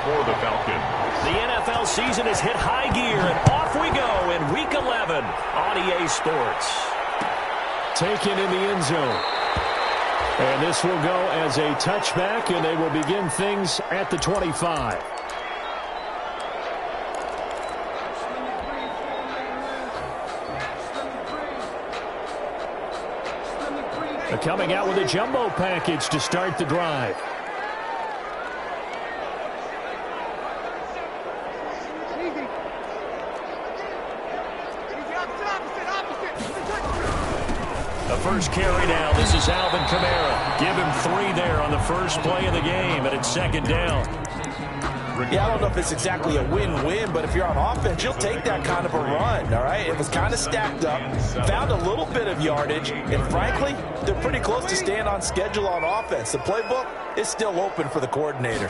for the Falcons. The NFL season has hit high gear, and off we go in Week 11 on EA Sports. Taken in the end zone. And this will go as a touchback, and they will begin things at the 25. They're coming out with a jumbo package to start the drive. The first carry now. This is Alvin Kamara. Give him 3 there on the first play of the game, and it's second down. Yeah, I don't know if it's exactly a win-win, but if you're on offense, you'll take that kind of a run, all right? It was kind of stacked up, found a little bit of yardage, and frankly, they're pretty close to staying on schedule on offense. The playbook is still open for the coordinator.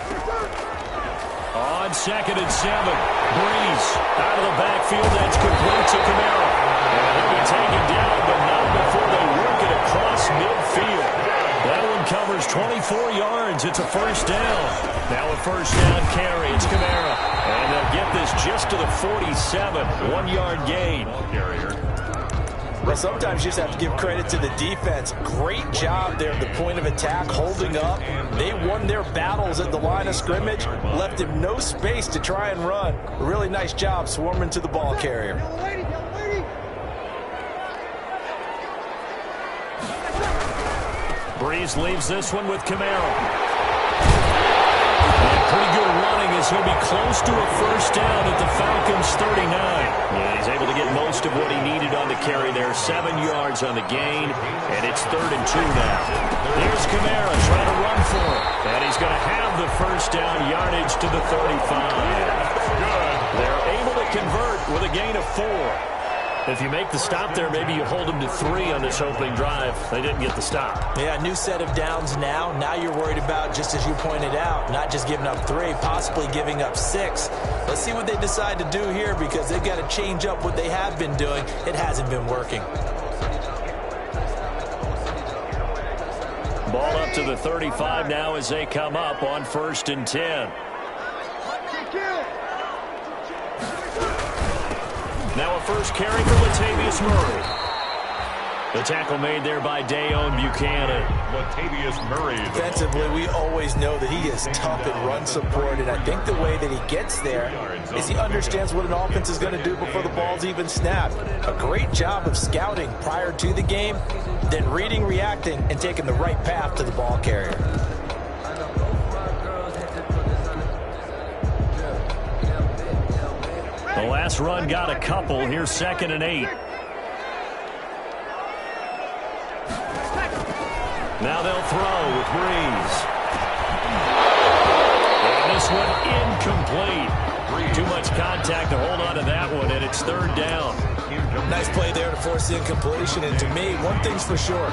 On 2nd and 7, Breeze out of the backfield. That's complete to Kamara. And he'll be taken down, but not before they work it across midfield. That one covers 24 yards. It's a first down. Now a first down carry. It's Kamara. And they'll get this just to the 47. 1-yard gain. Well, sometimes you just have to give credit to the defense. Great job there at the point of attack, holding up. They won their battles at the line of scrimmage, left him no space to try and run. A really nice job swarming to the ball carrier. Breeze leaves this one with Kamara. Pretty good running as he'll be close to a first down at the Falcons' 39. Yeah, he's able to get most of what he needed on the carry there. 7 yards on the gain, and it's 3rd and 2 now. There's Kamara trying to run for him, and he's going to have the first down yardage to the 35. Good. They're able to convert with a gain of 4. If you make the stop there, maybe you hold them to 3 on this opening drive. They didn't get the stop. Yeah, new set of downs now. Now you're worried about, just as you pointed out, not just giving up 3, possibly giving up 6. Let's see what they decide to do here, because they've got to change up what they have been doing. It hasn't been working. Ball up to the 35 now as they come up on 1st and 10. Now a first carry for Latavius Murray. The tackle made there by Dayon Buchanan. Latavius Murray. Defensively, we always know that he is tough in run support, and I think the way that he gets there is he understands what an offense is going to do before the ball's even snapped. A great job of scouting prior to the game, then reading, reacting, and taking the right path to the ball carrier. The last run got a couple. Here's 2nd and 8. Now they'll throw with Breeze. And this one incomplete. Too much contact to hold on to that one, and it's 3rd down. Nice play there to force the incompletion. And to me, one thing's for sure.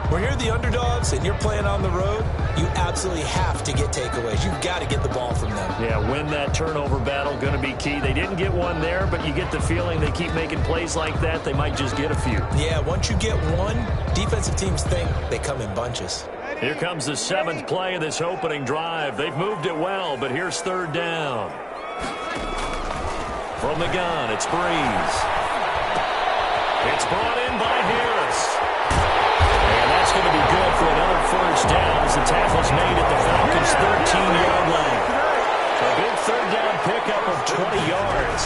When you're the underdogs and you're playing on the road, you absolutely have to get takeaways. You've got to get the ball from them. Yeah, win that turnover battle, going to be key. They didn't get one there, but you get the feeling they keep making plays like that, they might just get a few. Yeah, once you get one, defensive teams think they come in bunches. Here comes the 7th play of this opening drive. They've moved it well, but here's 3rd down. From the gun, it's Breeze. It's brought in by Harris. And that's going to be good for another first down as the tackle's made at the Falcons' 13-yard line. So a big 3rd down pickup of 20 yards.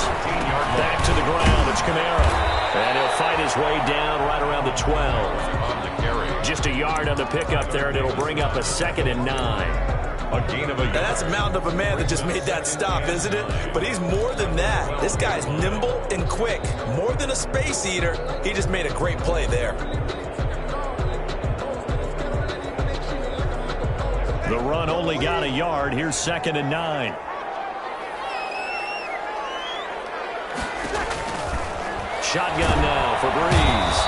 Back to the ground, it's Kamara. And he'll fight his way down right around the 12. Just a yard on the pickup there, and it'll bring up a 2nd and 9. A gain of a yard. Now that's a mountain of a man that just made that stop, isn't it? But he's more than that. This guy's nimble and quick. More than a space eater, he just made a great play there. The run only got a yard. Here's 2nd and 9. Shotgun now for Breeze.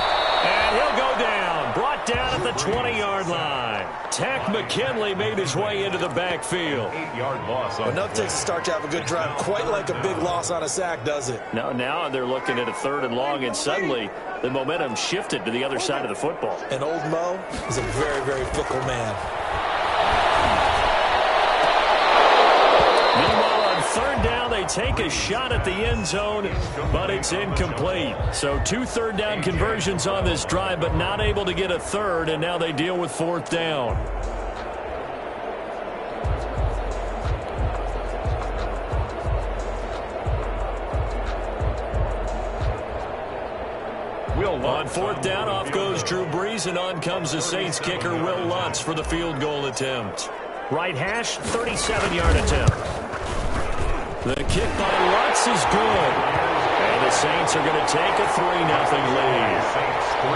And he'll go down. Brought down at the 20-yard line. Tack McKinley made his way into the backfield. 8-yard loss. Enough takes a start to have a good drive. Quite like a big loss on a sack, does it? Now they're looking at a 3rd and long, and suddenly the momentum shifted to the other side of the football. And old Mo is a very, very fickle man. Meanwhile, take a shot at the end zone, but it's incomplete. So 2 third-down conversions on this drive, but not able to get a third, and now they deal with 4th down. On 4th down, off goes Drew Brees, and on comes the Saints kicker, Will Lutz, for the field goal attempt. Right hash, 37-yard attempt. The kick by Lutz is good. And the Saints are going to take a 3-0 lead.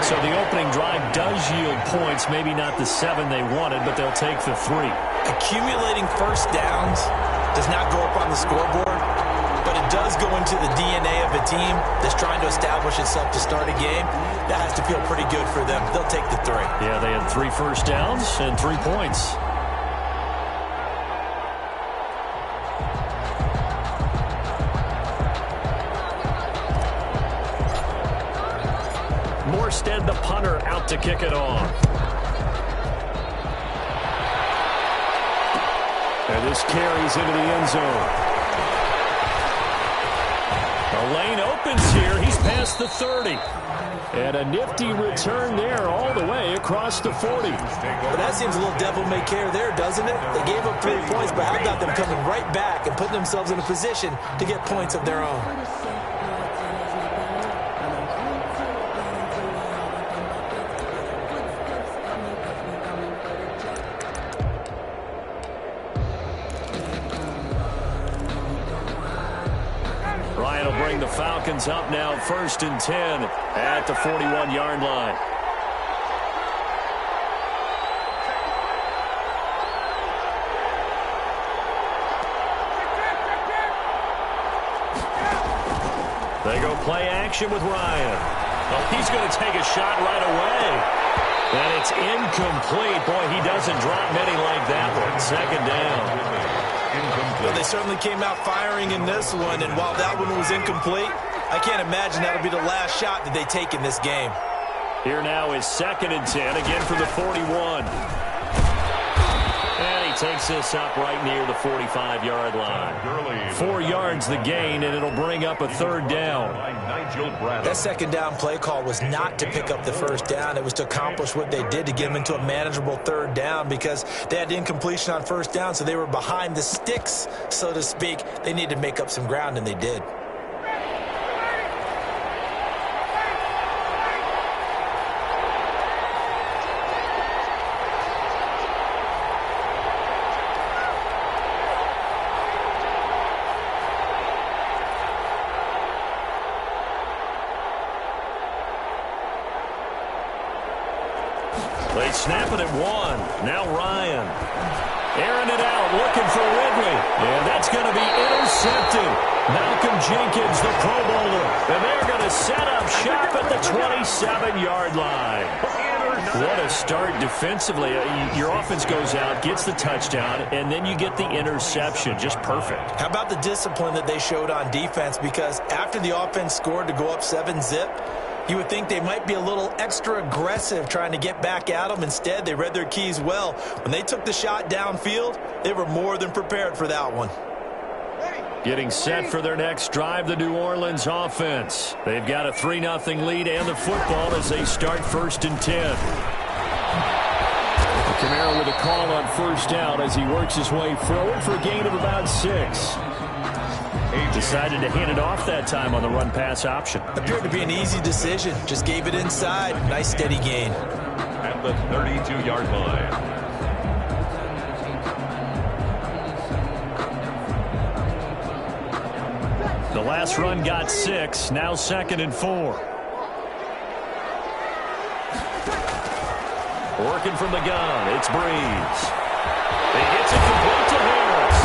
So the opening drive does yield points, maybe not the 7 they wanted, but they'll take the 3. Accumulating first downs does not go up on the scoreboard, but it does go into the DNA of a team that's trying to establish itself to start a game. That has to feel pretty good for them. They'll take the 3. Yeah, they had 3 first downs and 3 points. Morstead, the punter, out to kick it off. And this carries into the end zone. The lane opens here. He's past the 30. And a nifty return there all the way across the 40. But that seems a little devil-may-care there, doesn't it? They gave up 3 points, but how about them coming right back and putting themselves in a position to get points of their own? The Falcons up now, 1st and 10 at the 41-yard line. They go play action with Ryan. Oh, he's going to take a shot right away. And it's incomplete. Boy, he doesn't drop many like that one. 2nd down. Well, they certainly came out firing in this one, and while that one was incomplete, I can't imagine that'll be the last shot that they take in this game. Here now is 2nd and 10, again for the 41. And he takes this up right near the 45-yard line. 4 yards the gain, and it'll bring up a 3rd down. That 2nd down play call was not to pick up the 1st down. It was to accomplish what they did, to get them into a manageable 3rd down, because they had incompletion on 1st down, so they were behind the sticks, so to speak. They needed to make up some ground, and they did. They snap it at 1. Now Ryan. Airing it out, looking for Ridley. And that's going to be intercepted. Malcolm Jenkins, the Pro Bowler. And they're going to set up shop at the 27-yard line. What a start defensively. Your offense goes out, gets the touchdown, and then you get the interception. Just perfect. How about the discipline that they showed on defense? Because after the offense scored to go up 7-zip, you would think they might be a little extra aggressive trying to get back at them. Instead, they read their keys well. When they took the shot downfield, they were more than prepared for that one. Getting set for their next drive, the New Orleans offense. They've got a 3-0 lead and the football as they start 1st and 10. Kamara with a call on 1st down as he works his way forward for a gain of about 6. Decided to hand it off that time on the run-pass option. Appeared to be an easy decision. Just gave it inside. Nice steady gain. At the 32-yard line. The last run got 6. Now 2nd and 4. Working from the gun. It's Brees. He gets it complete to Harris.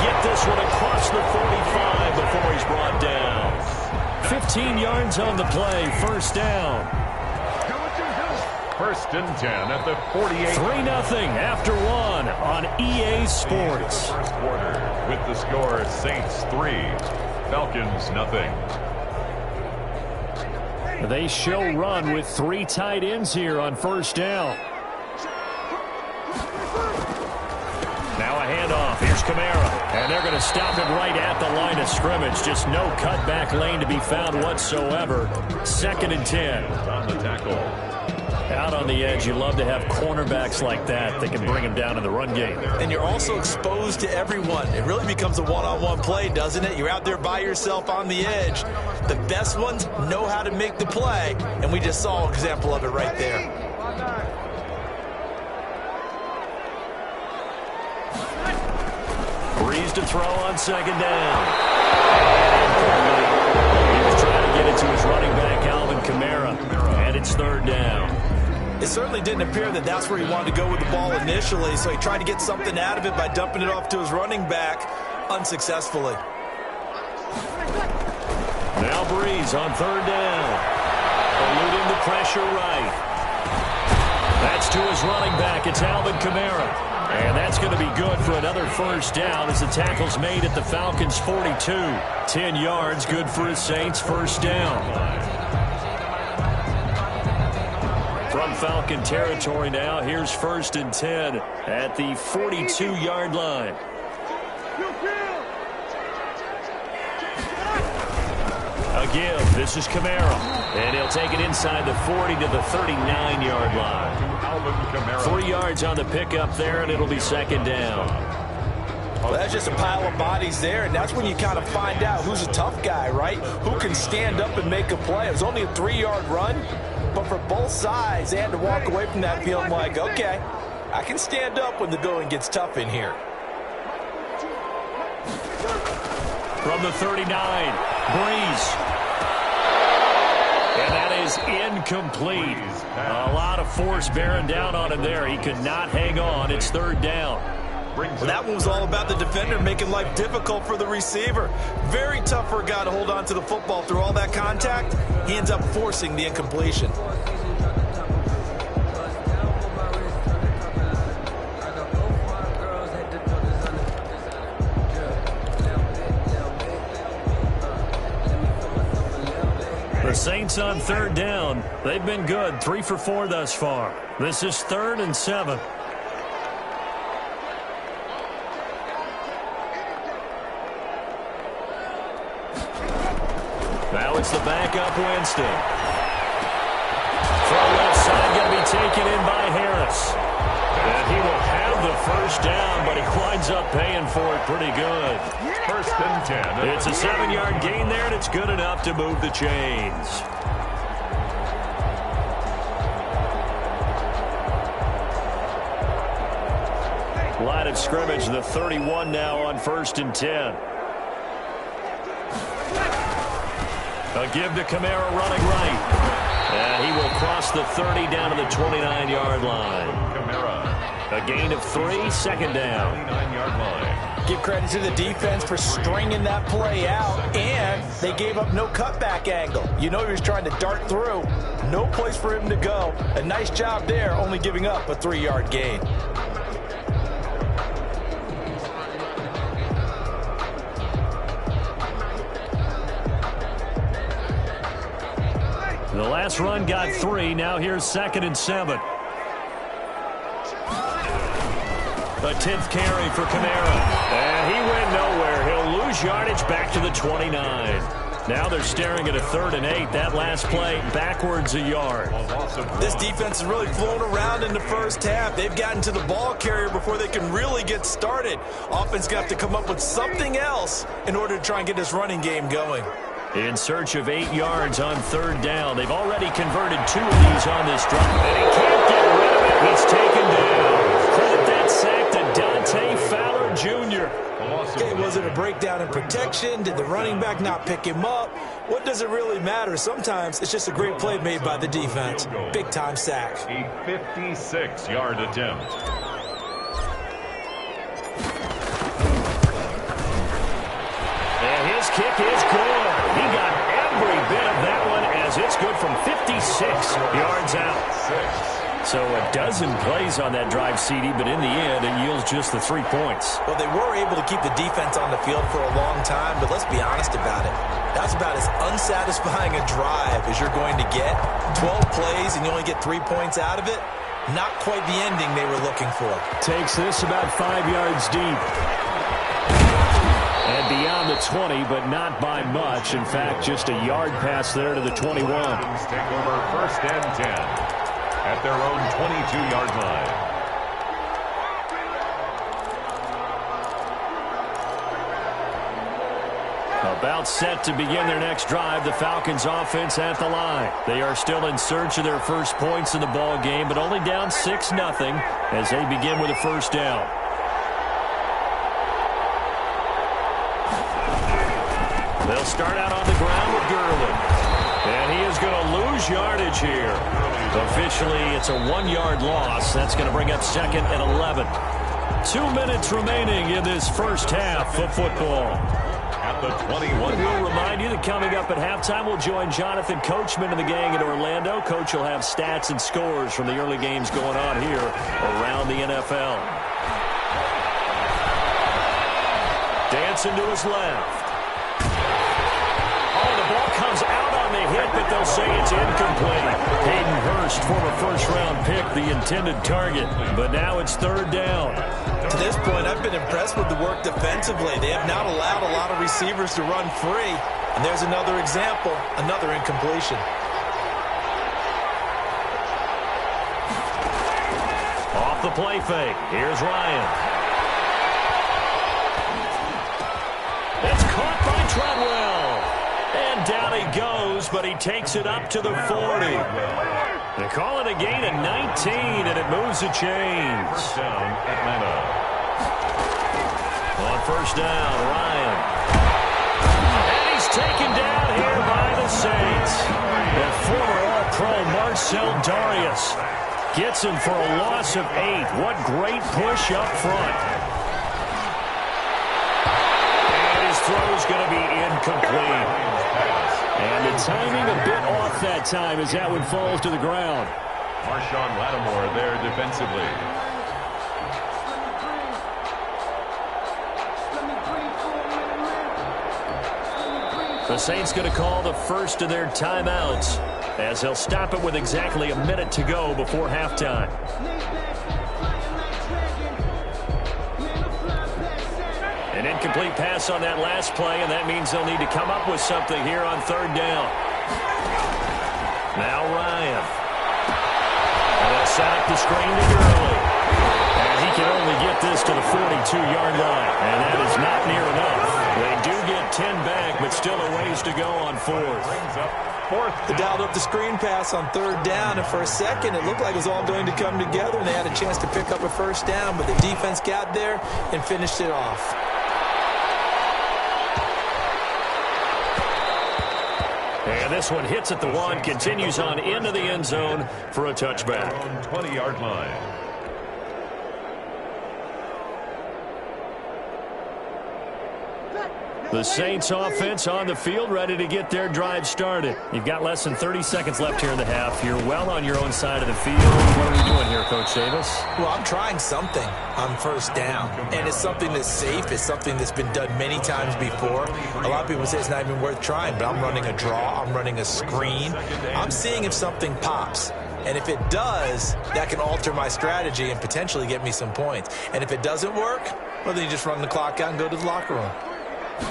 Get this one across the 45 before he's brought down. 15 yards on the play, 1st down. 1st and 10 at the 48. 3-0 after 1 on EA Sports. First quarter with the score Saints 3, Falcons 0. They show run with 3 tight ends here on 1st down. Now a handoff. handoff. Here's Kamara. And they're going to stop it right at the line of scrimmage. Just no cutback lane to be found whatsoever. 2nd and 10. On the tackle. Out on the edge, you love to have cornerbacks like that that can bring them down in the run game. And you're also exposed to everyone. It really becomes a one-on-one play, doesn't it? You're out there by yourself on the edge. The best ones know how to make the play, and we just saw an example of it right there. Breeze to throw on 2nd down. He was trying to get it to his running back, Alvin Kamara, and it's 3rd down. It certainly didn't appear that that's where he wanted to go with the ball initially, so he tried to get something out of it by dumping it off to his running back unsuccessfully. Now Breeze on 3rd down. Eluding the pressure right. That's to his running back. It's Alvin Kamara. And that's going to be good for another 1st down as the tackle's made at the Falcons' 42. 10 yards, good for his Saints, 1st down. From Falcon territory now, here's 1st and 10 at the 42-yard line. A give. This is Kamara. And he'll take it inside the 40 to the 39-yard line. 3 yards on the pickup there, and it'll be 2nd down. Well, that's just a pile of bodies there, and that's when you kind of find out who's a tough guy, right? Who can stand up and make a play. It was only a 3-yard run, but for both sides, they had to walk away from that feeling like, okay, I can stand up when the going gets tough in here. From the 39, Breeze. And that is incomplete. A lot of force bearing down on him there. He could not hang on. It's 3rd down. Well, that one was all about the defender making life difficult for the receiver. Very tough for a guy to hold on to the football through all that contact. He ends up forcing the incompletion. The Saints on 3rd down. They've been good. 3 for 4 thus far. This is 3rd and 7. Now it's the backup Winston. From left side, going to be taken in by Harris. And he will have the 1st down, but he winds up paying for it pretty good. 1st and 10. It's a 7-yard gain there, and it's good enough to move the chains. Line of scrimmage, the 31 now on 1st and 10. A give to Kamara running right. And he will cross the 30 down to the 29-yard line. A gain of 3, 2nd down. 29-yard line. Give credit to the defense for stringing that play out, and they gave up no cutback angle. You know he was trying to dart through. No place for him to go. A nice job there, only giving up a 3-yard gain. The last run got 3. Now here's 2nd and 7. A 10th carry for Kamara. And he went nowhere. He'll lose yardage back to the 29. Now they're staring at a 3rd and 8. That last play backwards a yard. This defense has really flown around in the 1st half. They've gotten to the ball carrier before they can really get started. Offense going to have to come up with something else in order to try and get this running game going. In search of 8 yards on 3rd down. They've already converted 2 of these on this drive. And he can't get rid of it. He's taken down. Credit that sack to Dante Fowler Jr. Okay, was it a breakdown in protection? Did the running back not pick him up? What does it really matter? Sometimes it's just a great play made by the defense. Big-time sack. A 56-yard attempt. And his kick is good. He got every bit of that one as it's good from 56 yards out. So a dozen plays on that drive, CD, but in the end, it yields just the 3 points. Well, they were able to keep the defense on the field for a long time, but let's be honest about it. That's about as unsatisfying a drive as you're going to get. 12 plays and you only get 3 points out of it. Not quite the ending they were looking for. Takes this about 5 yards deep. the 20, but not by much. In fact, just a yard pass there to the 21. Falcons take over 1st and 10 at their own 22-yard line. About set to begin their next drive, the Falcons offense at the line. They are still in search of their first points in the ball game, but only down 6-0 as they begin with a first down. They'll start out on the ground with Gurley. And he is going to lose yardage here. Officially, it's a 1-yard loss. That's going to bring up 2nd and 11. 2 minutes remaining in this first half of football. At the 21. We'll remind you that coming up at halftime, we'll join Jonathan Coachman and the gang in Orlando. Coach will have stats and scores from the early games going on here around the NFL. Dancing to his left. Oh, the ball comes out on the hit, but they'll say it's incomplete. Hayden Hurst, former first-round pick, the intended target. But now it's 3rd down. To this point, I've been impressed with the work defensively. They have not allowed a lot of receivers to run free. And there's another example, another incompletion. Off the play fake. Here's Ryan. It's caught by Treadwell. And down he goes, but he takes it up to the 40. They call it a gain of 19, and it moves the chains. First down, Atlanta. On first down, Ryan. And he's taken down here by the Saints. And former All-Pro Marcel Darius gets him for a loss of 8. What great push up front. And his throw's going to be incomplete. And the timing a bit off that time as that one falls to the ground. Marshawn Lattimore there defensively. The Saints going to call the first of their timeouts as they'll stop it with exactly a minute to go before halftime. An incomplete pass on that last play, and that means they'll need to come up with something here on 3rd down. Now Ryan. And they'll set up the screen to Gurley. And he can only get this to the 42-yard line, and that is not near enough. They do get 10 back, but still a ways to go on 4th. They dialed up the screen pass on 3rd down, and for a second it looked like it was all going to come together, and they had a chance to pick up a first down, but the defense got there and finished it off. And this one hits at the 1, continues on into the end zone for a touchback. 20-yard line. The Saints offense on the field, ready to get their drive started. You've got less than 30 seconds left here in the half. You're well on your own side of the field. What are we doing here, Coach Davis? Well, I'm trying something on first down, and it's something that's safe. It's something that's been done many times before. A lot of people say it's not even worth trying, but I'm running a draw. I'm running a screen. I'm seeing if something pops. And if it does, that can alter my strategy and potentially get me some points. And if it doesn't work, well, then you just run the clock out and go to the locker room. And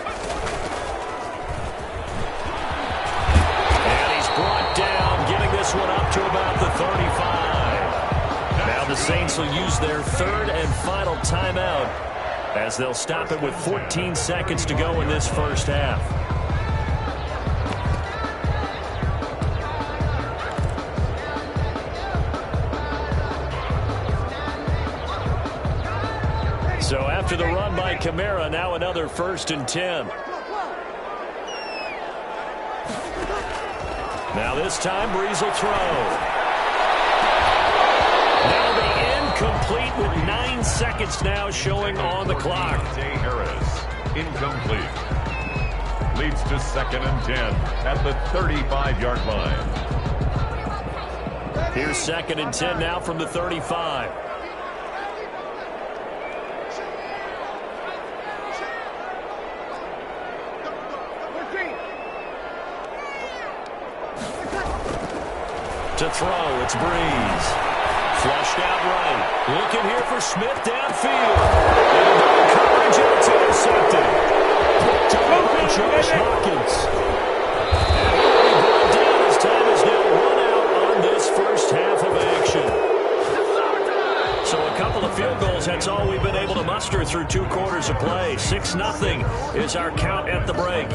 he's brought down, getting this one up to about the 35. Now the Saints will use their 3rd and final timeout as they'll stop it with 14 seconds to go in this first half. So after the run by Kamara, now another 1st and 10. Now this time, Breeze will throw. That'll be incomplete with 9 seconds now showing on the clock. Day Harris, incomplete. Leads to 2nd and 10 at the 35-yard line. Here's 2nd and 10 now from the 35. To throw, it's Breeze. Flushed out right. Looking here for Smith downfield. And coverage, and it's intercepted. Josh Hawkins. And he'll be brought down as time is now run out on this first half of action. So a couple of field goals, that's all we've been able to muster through 2 quarters of play. 6-0 is our count at the break.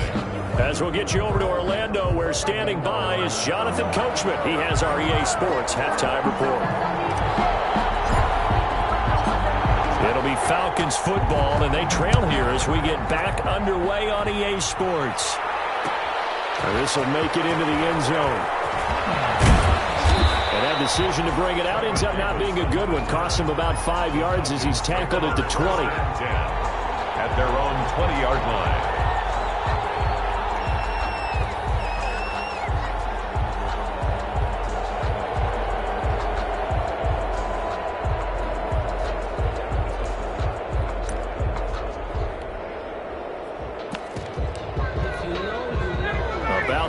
As we'll get you over to Orlando, where standing by is Jonathan Coachman. He has our EA Sports halftime report. It'll be Falcons football, and they trail here as we get back underway on EA Sports. This will make it into the end zone. And that decision to bring it out ends up not being a good one. Costs him about 5 yards as he's tackled at the 20. At their own 20-yard line.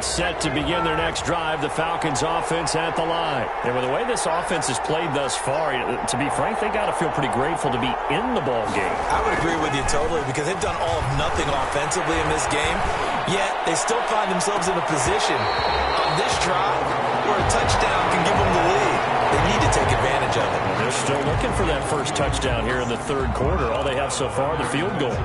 Set to begin their next drive, the Falcons offense at the line. And with the way this offense has played thus far, to be frank, they got to feel pretty grateful to be in the ball game. I would agree with you totally, because they've done all of nothing offensively in this game, yet they still find themselves in a position on this drive where a touchdown can give them the lead. They need to take advantage of it. They're still looking for that first touchdown here in the third quarter. All they have so far, the field goal.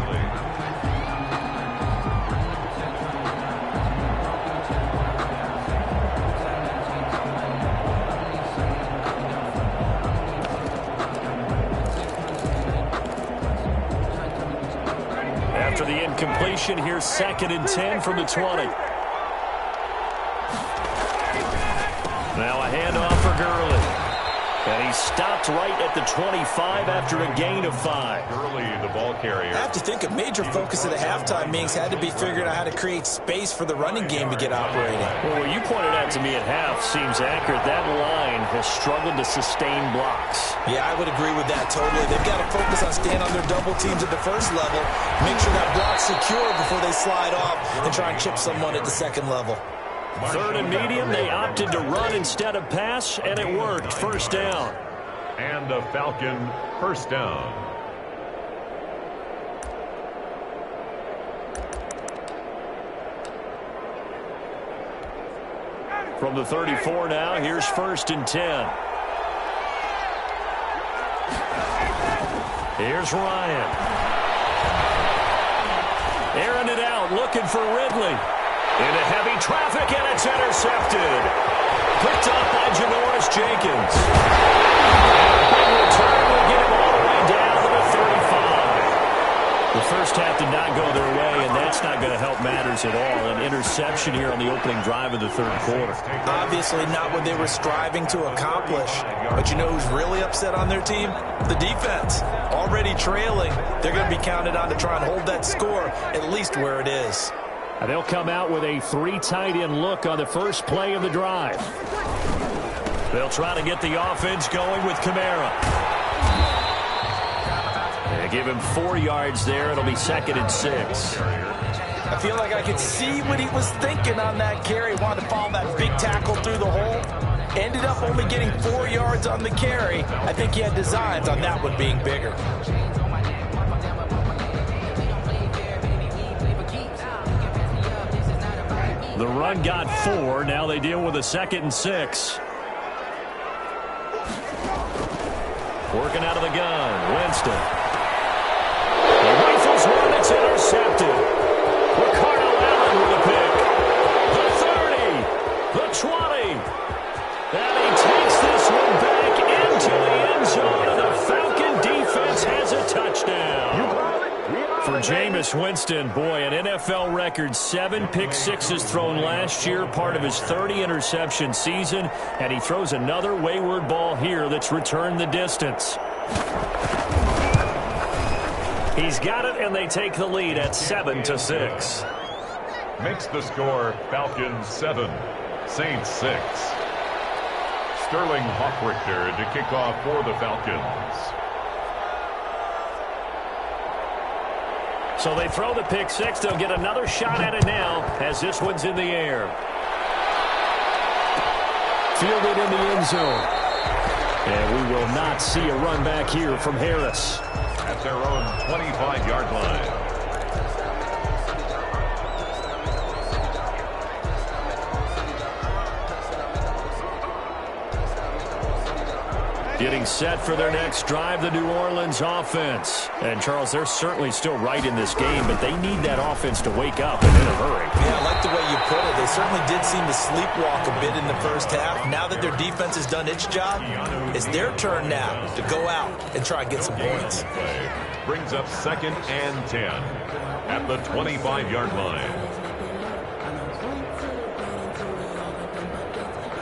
After the incompletion, here's 2nd and 10 from the 20. Now a handoff for Gurley. And he stopped right at the 25 after a gain of 5. Gurley, the ball carrier. I have to think a major focus of the halftime meetings had to be figuring out how to create space for the running game to get operating. Well, what you pointed out to me at half seems accurate. That line has struggled to sustain blocks. Yeah, I would agree with that totally. They've got to focus on staying on their double teams at the first level, make sure that block's secure before they slide off and try and chip someone at the second level. 3rd and medium, they opted to run instead of pass, and it worked. First down. And a Falcon first down. From the 34 now, here's 1st and 10. Here's Ryan. Airing it out, looking for Ridley. Into heavy traffic, and it's intercepted. Picked up by Janoris Jenkins. Big return will get him all the way down to the 35. The first half did not go their way, and that's not going to help matters at all. An interception here on the opening drive of the third quarter. Obviously not what they were striving to accomplish. But you know who's really upset on their team? The defense. Already trailing. They're going to be counted on to try and hold that score at least where it is. And they'll come out with a 3 tight end look on the first play of the drive. They'll try to get the offense going with Kamara. They give him 4 yards there. It'll be 2nd and 6. I feel like I could see what he was thinking on that carry. Wanted to follow that big tackle through the hole. Ended up only getting 4 yards on the carry. I think he had designs on that one being bigger. The run got 4. Now they deal with a 2nd and 6. Working out of the gun. Winston. He rifles one. It's intercepted. Ricardo Allen with a pick. The 30. The 20. And he takes this one back into the end zone. And the Falcon defense has a touchdown. For Jameis Winston, boy, an NFL record 7 pick sixes thrown last year, part of his 30-interception season, and he throws another wayward ball here that's returned the distance. He's got it, and they take the lead at 7-6. Makes the score Falcons 7, Saints 6. Sterling Hochrichter to kick off for the Falcons. So they throw the pick six. They'll get another shot at it now as this one's in the air. Fielded in the end zone. And we will not see a run back here from Harris. At their own 25-yard line. Getting set for their next drive, the New Orleans offense. And, Charles, they're certainly still right in this game, but they need that offense to wake up and in a hurry. Yeah, I like the way you put it. They certainly did seem to sleepwalk a bit in the first half. Now that their defense has done its job, it's their turn now to go out and try and get some points. Brings up 2nd and 10 at the 25-yard line.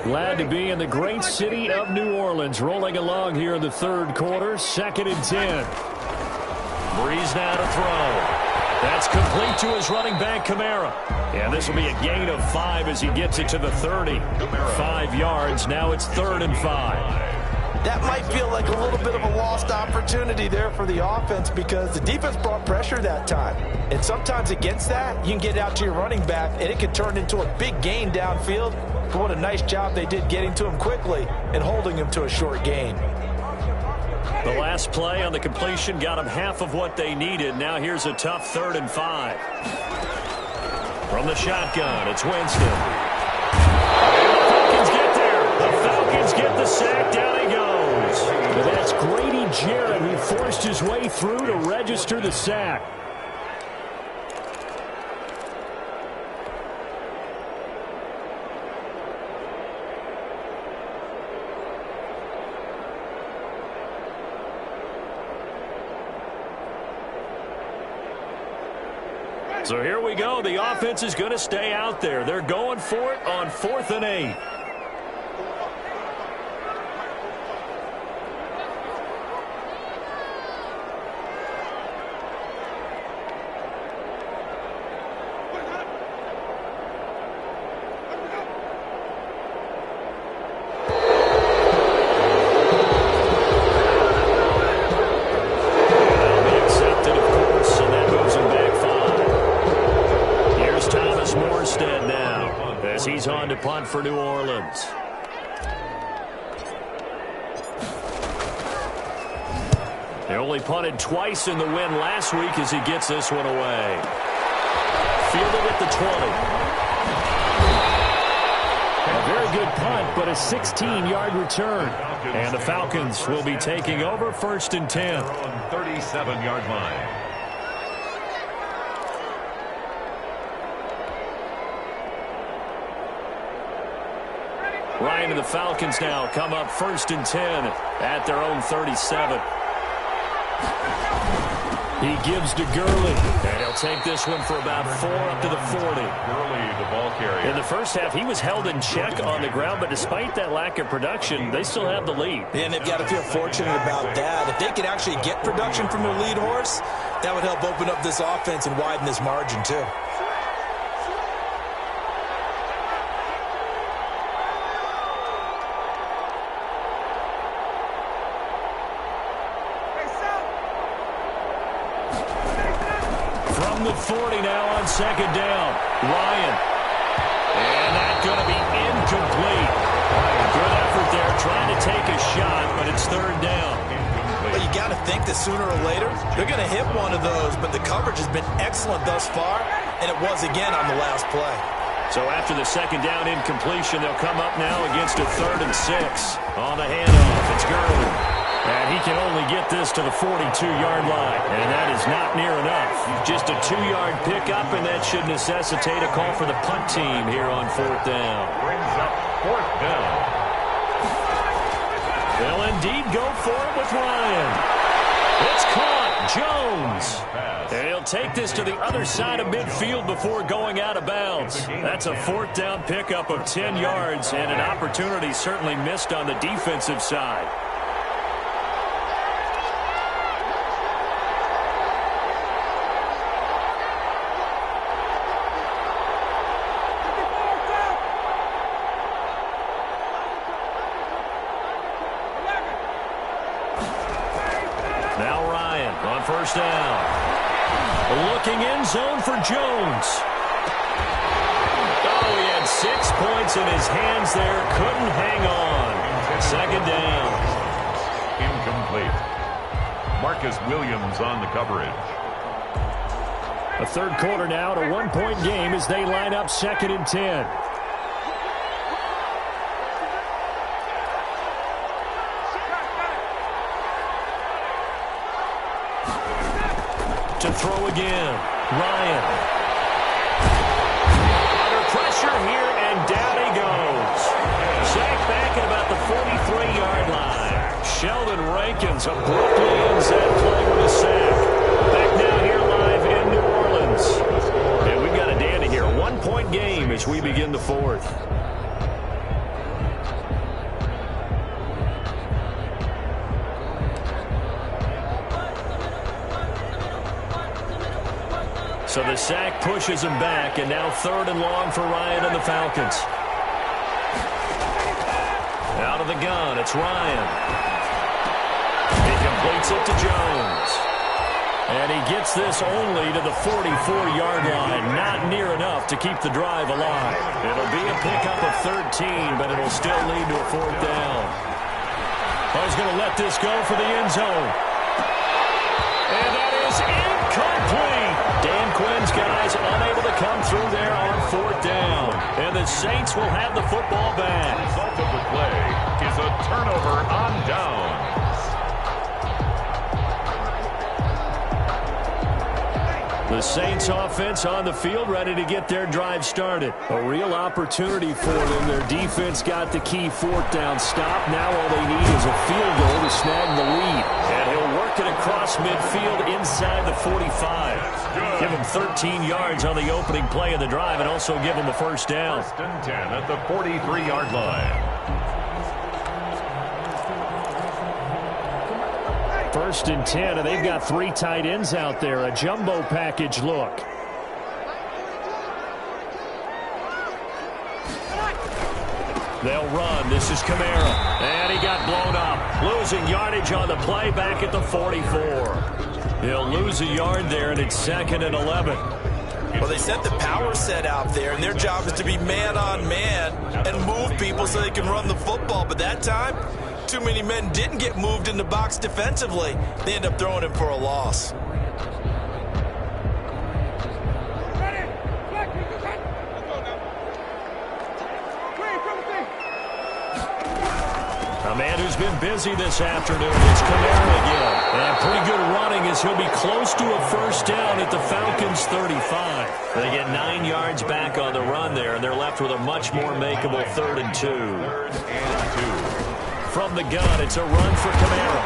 Glad to be in the great city of New Orleans, rolling along here in the third quarter, 2nd and 10. Breeze now to throw. That's complete to his running back, Kamara. And this will be a gain of 5 as he gets it to the 30. 5 yards, now it's 3rd and 5. That might feel like a little bit of a lost opportunity there for the offense because the defense brought pressure that time. And sometimes against that, you can get out to your running back, and it can turn into a big gain downfield. But what a nice job they did getting to him quickly and holding him to a short gain. The last play on the completion got them half of what they needed. Now here's a tough 3rd and 5. From the shotgun, it's Winston. The Falcons get there. The Falcons get the sack. Down he goes. But that's Grady Jarrett who forced his way through to register the sack. So here we go. The offense is going to stay out there. They're going for it on 4th and 8. He's on to punt for New Orleans. They only punted twice in the win last week as he gets this one away. Fielded at the 20. A very good punt, but a 16-yard return. And the Falcons will be taking over 1st and 10. 37-yard line. Ryan and the Falcons now come up 1st and 10 at their own 37. He gives to Gurley, and he'll take this one for about 4 up to the 40. Gurley, the ball carrier. In the first half, he was held in check on the ground, but despite that lack of production, they still have the lead. And they've got to feel fortunate about that. If they could actually get production from their lead horse, that would help open up this offense and widen this margin too. The 40 now on 2nd down. Ryan. And that's going to be incomplete. Good effort there trying to take a shot, but it's 3rd down. But you got to think that sooner or later, they're going to hit one of those, but the coverage has been excellent thus far, and it was again on the last play. So after the 2nd down incompletion, they'll come up now against a 3rd and 6. On the handoff, it's Gurley. And he can only get this to the 42-yard line. And that is not near enough. Just a 2-yard pickup, and that should necessitate a call for the punt team here on 4th down. Brings up 4th down. They'll indeed go for it with Ryan. It's caught. Jones. And he'll take this to the other side of midfield before going out of bounds. That's a 4th down pickup of 10 yards, and an opportunity certainly missed on the defensive side. On 1st down. Looking end zone for Jones. Oh, he had 6 points in his hands there. Couldn't hang on. 2nd down. Incomplete. Marcus Williams on the coverage. A 3rd quarter now, to 1-point game as they line up 2nd and 10. to throw again. Ryan. Under pressure here, and down he goes. Sacked back at about the 43-yard line. Sheldon Rankins abruptly ends that play with a sack. Back now here live in New Orleans. And we've got a dandy here. 1-point game as we begin the fourth. So the sack pushes him back, and now 3rd and long for Ryan and the Falcons. Out of the gun, it's Ryan. He completes it to Jones. And he gets this only to the 44-yard line. Not near enough to keep the drive alive. It'll be a pickup of 13, but it'll still lead to a 4th down. He's going to let this go for the end zone. And that is incomplete. Dan Quinn's guys unable to come through there on 4th down. And the Saints will have the football back. The result of the play is a turnover on down. The Saints offense on the field, ready to get their drive started. A real opportunity for them. Their defense got the key 4th down stop. Now all they need is a field goal to snag the lead. And he'll work it across midfield inside the 45. Give him 13 yards on the opening play of the drive and also give him a 1st down. 1st and 10 at the 43-yard line. 1st and 10, and they've got 3 tight ends out there. A jumbo package look. They'll run. This is Kamara. And he got blown up. Losing yardage on the play back at the 44. He'll lose a yard there, and it's 2nd and 11. Well, they set the power set out there, and their job is to be man-on-man and move people so they can run the football. But that time, too many men didn't get moved in the box defensively. They end up throwing him for a loss. A man who's been busy this afternoon. It's Kamara again. And pretty good running as he'll be close to a 1st down at the Falcons' 35. They get 9 yards back on the run there, and they're left with a much more makeable 3rd and 2. 3rd and 2. From the gun, it's a run for Kamara.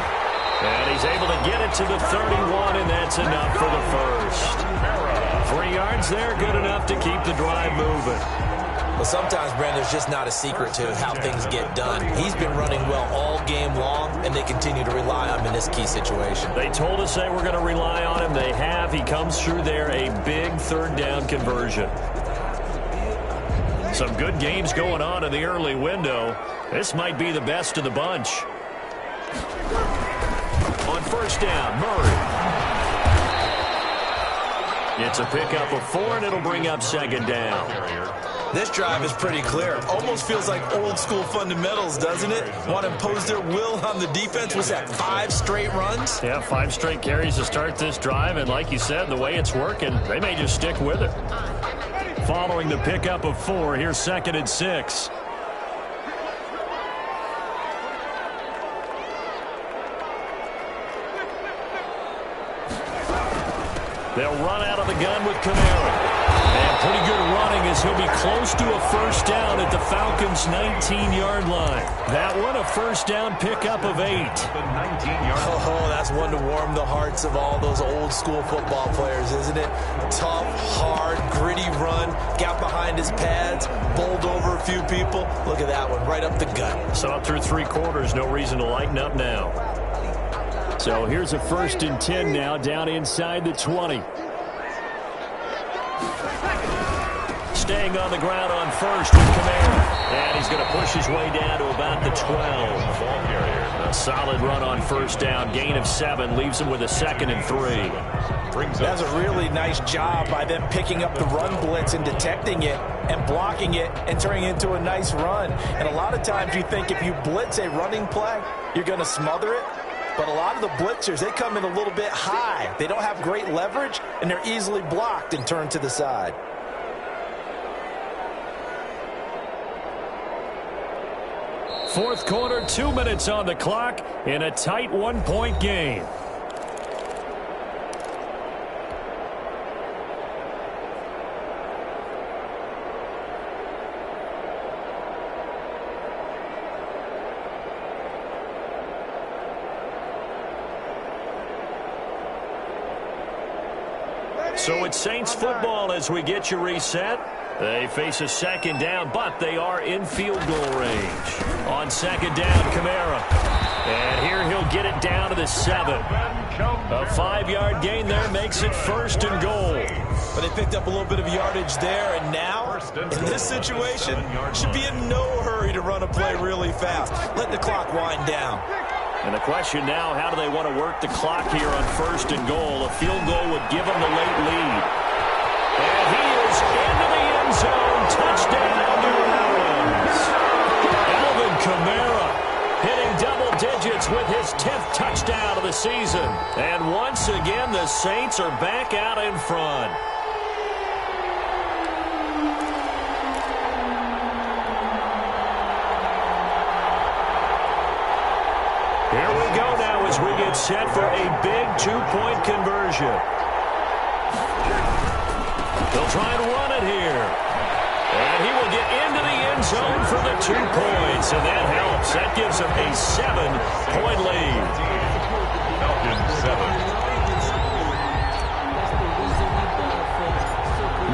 And he's able to get it to the 31, and that's enough for the 1st. 3 yards there, good enough to keep the drive moving. Well, sometimes, Brandon, there's just not a secret to how things get done. He's been running well all game long, and they continue to rely on him in this key situation. They told us they were going to rely on him. They have. He comes through there, a big 3rd down conversion. Some good games going on in the early window. This might be the best of the bunch. On 1st down, Murray. It's a pickup of 4, and it'll bring up 2nd down. This drive is pretty clear. Almost feels like old-school fundamentals, doesn't it? Want to impose their will on the defense. Was that 5 straight runs? Yeah, 5 straight carries to start this drive, and like you said, the way it's working, they may just stick with it. Following the pickup of 4, here's 2nd and 6. They'll run out of the gun with Kamara. And pretty good running as he'll be close to a 1st down at the Falcons' 19-yard line. That one, a 1st down pickup of 8. The 19-yard. Oh, that's one to warm the hearts of all those old-school football players, isn't it? Tough, hard, gritty run. Got behind his pads, bowled over a few people. Look at that one, right up the gut. Saw through 3 quarters, no reason to lighten up now. So here's a 1st and 10 now, down inside the 20. Staying on the ground on 1st with Kamara. And he's going to push his way down to about the 12. Ball carrier. A solid run on 1st down. Gain of 7 leaves him with a 2nd and 3. That's a really nice job by them picking up the run blitz and detecting it and blocking it and turning it into a nice run. And a lot of times you think if you blitz a running play, you're going to smother it. But a lot of the blitzers, they come in a little bit high. They don't have great leverage, and they're easily blocked and turned to the side. Fourth quarter, 2 minutes on the clock in a tight 1-point game. So it's Saints football as we get you reset. They face a second down, but they are in field goal range. On second down, Kamara. And here he'll get it down to the 7. A 5-yard gain there makes it 1st and goal. But they picked up a little bit of yardage there, and now, in this situation, should be in no hurry to run a play really fast. Let the clock wind down. And the question now, how do they want to work the clock here on 1st and goal? A field goal would give them the late lead. And he is into the end zone. Touchdown, New Orleans. Alvin Kamara hitting double digits with his 10th touchdown of the season. And once again, the Saints are back out in front. Here we go now as we get set for a big 2-point conversion. They'll try and run it here. And he will get into the end zone for the 2 points. And that helps. That gives him a 7-point lead. Falcons 7.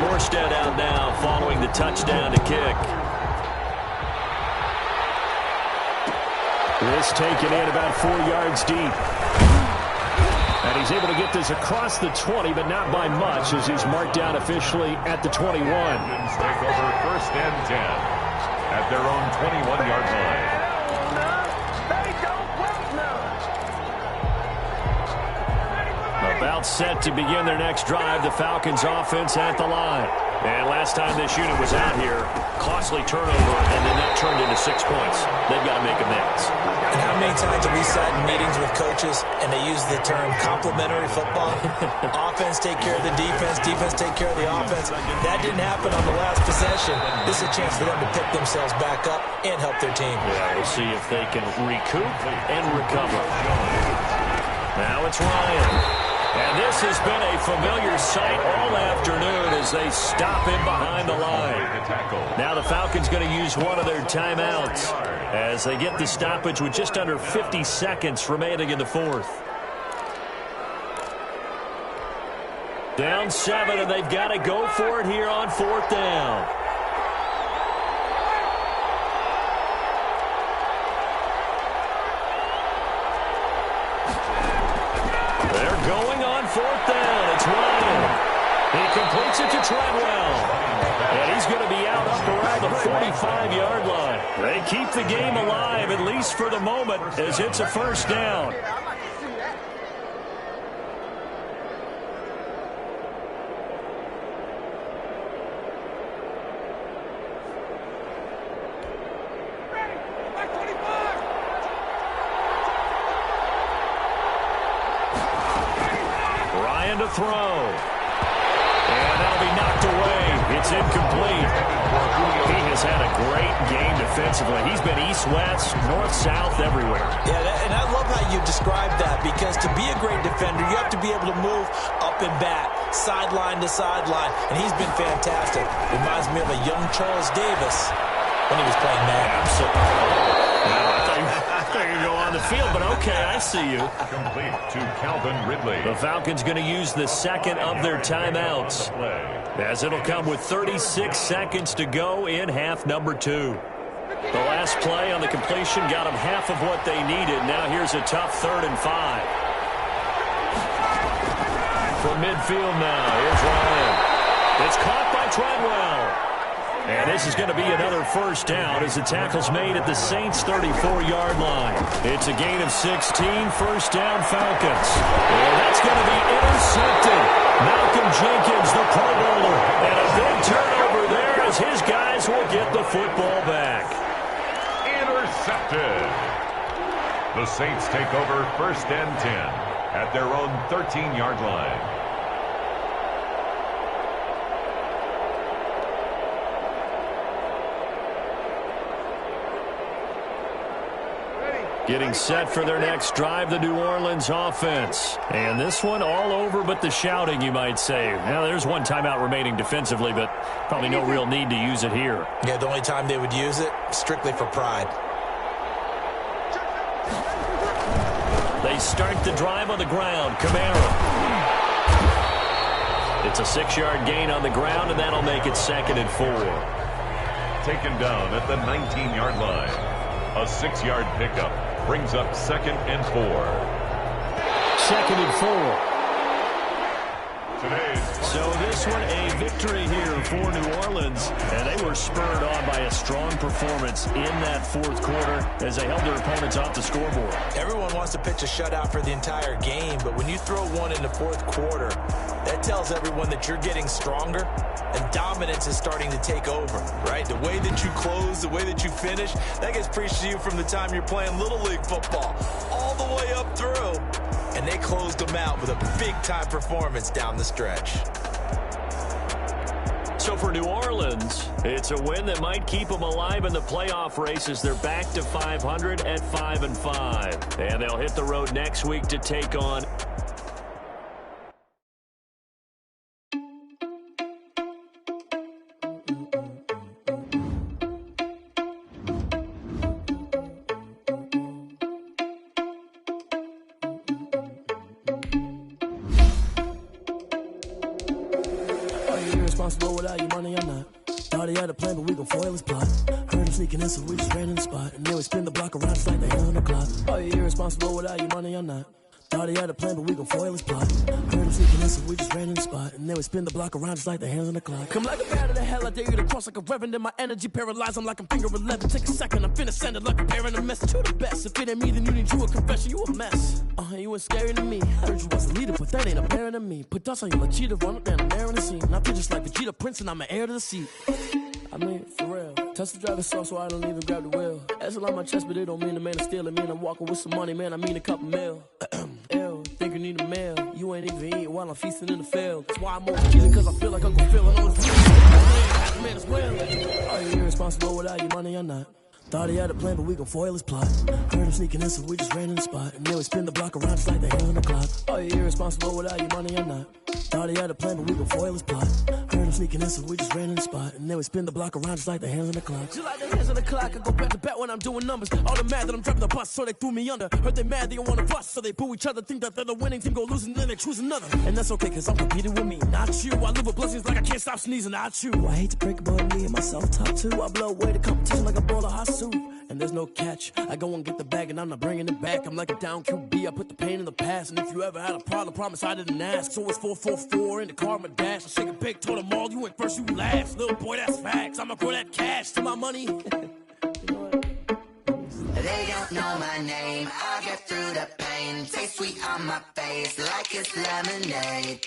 Morstead out now following the touchdown to kick. This taken in about 4 yards deep. And he's able to get this across the 20, but not by much, as he's marked down officially at the 21. Falcons take over 1st and 10 at their own 21-yard line. About set to begin their next drive, the Falcons offense at the line. And last time this unit was out here, costly turnover, and then that turned into 6 points. They've got to make amends. And how many times have we sat in meetings with coaches and they use the term complementary football? Offense take care of the defense, defense take care of the offense. That didn't happen on the last possession. This is a chance for them to pick themselves back up and help their team. Yeah, we'll see if they can recoup and recover. Now it's Ryan. And this has been a familiar sight all afternoon as they stop him behind the line. Now the Falcons going to use one of their timeouts as they get the stoppage with just under 50 seconds remaining in the 4th. Down 7, and they've got to go for it here on 4th down. They're going on 4th down. It's Ryan. He completes it to Treadwell. And he's going to be out up around the 45-yard line. They keep the game alive, at least for the moment, as it's a 1st down. To throw. And that'll be knocked away. It's incomplete. He has had a great game defensively. He's been east-west, north-south, everywhere. Yeah, and I love how you describe that, because to be a great defender, you have to be able to move up and back, sideline to sideline, and he's been fantastic. Reminds me of a young Charles Davis when he was playing Madden. Absolutely. I thought you could go on the field, but okay, I see you. Complete to Calvin Ridley. The Falcons going to use the second of their timeouts, as it'll come with 36 seconds to go in half number 2. The last play on the completion got them half of what they needed. Now here's a tough 3rd and 5. From midfield now, here's Ryan. It's caught by Treadwell. And this is going to be another 1st down as the tackle's made at the Saints' 34-yard line. It's a gain of 16, 1st down Falcons. And that's going to be intercepted. Malcolm Jenkins, the Pro Bowler. And a big turnover there as his guys will get the football back. Intercepted. The Saints take over 1st and 10 at their own 13-yard line. Getting set for their next drive, the New Orleans offense. And this one all over but the shouting, you might say. Now, there's one timeout remaining defensively, but probably no real need to use it here. Yeah, the only time they would use it, strictly for pride. They start the drive on the ground. Kamara. It's a 6-yard gain on the ground, and that'll make it 2nd and 4. Taken down at the 19-yard line. A 6-yard pickup brings up 2nd and 4. 2nd and 4. So this one a victory here for New Orleans, and they were spurred on by a strong performance in that 4th quarter as they held their opponents off the scoreboard. Everyone wants to pitch a shutout for the entire game, but when you throw one in the 4th quarter, that tells everyone that you're getting stronger and dominance is starting to take over, right? The way that you close, the way that you finish, that gets preached to you from the time you're playing Little League football all the way up through. And they closed them out with a big-time performance down the stretch. So for New Orleans, it's a win that might keep them alive in the playoff race as they're back to 500 at 5-5. And they'll hit the road next week to take on... Without your money, I'm not. Thought he had a plan, but we gon' foil his plot. Heard him sneaking in, so we just ran in the spot. And then we spin the block around just like the hell on the clock. Oh, you're irresponsible without your money, I'm not. Thought he had a plan, but we gon' foil his plot. Heard him sneaking in, so we just ran in the spot. And then we spin the block around just like the hands on the clock. Come like a bat of the hell, I dare you to cross like a reverend. And my energy paralyzed, I'm like I'm finger 11. Take a second, I'm finna send it like a parent a message to the best. If it ain't me, then you need you a confession, you a mess. You ain't scary to me. Heard you was a leader, but that ain't apparent to me. Put dust on you like cheetah, run up down the air in the scene. Now I just like Vegeta Prince, and I'm an heir to the seat. I mean, for real. Touch the driver's sauce, so I don't even grab the wheel. That's on my chest, but it don't mean the man is stealing. Mean I'm walking with some money, man, I mean a couple mil. Ew, think you need a meal. You ain't even eating while I'm feasting in the field. That's why I'm always cheating, cause I feel like I'm gonna feel it on the field. Man as well. Are you irresponsible without your money or not? Thought he had a plan, but we gon' foil his plot. Heard him sneaking in, so we just ran in the spot. And then we spin the block around just like the hell on the clock. Are you irresponsible without your money or not? Thought he had a plan, but we gon' foil his plot. Heard him sneaking in, so we just ran in the spot. And then we spin the block around just like the hands on the clock. Just like the hands on the clock, I go back to back when I'm doing numbers. All the mad that I'm driving the bus, so they threw me under. Heard they mad, they don't wanna bust, so they boo each other. Think that they're the winning team, go losing, then they choose another. And that's okay, cause I'm competing with me, not you. I live with blessings like I can't stop sneezing, not you. I hate to break it, but me and myself top two. I blow away the competition like a bowl of hot soup. And there's no catch. I go and get the bag and I'm not bringing it back. I'm like a down QB, I put the pain in the past. And if you ever had a problem, promise I didn't ask. So it's 444 in the car, my dash. I shake a big, told them all, you went first, you last. Little boy, that's facts. I'ma grow that cash to my money. You know what? They don't know my name, I'll get through the pain. Taste sweet on my face like it's lemonade.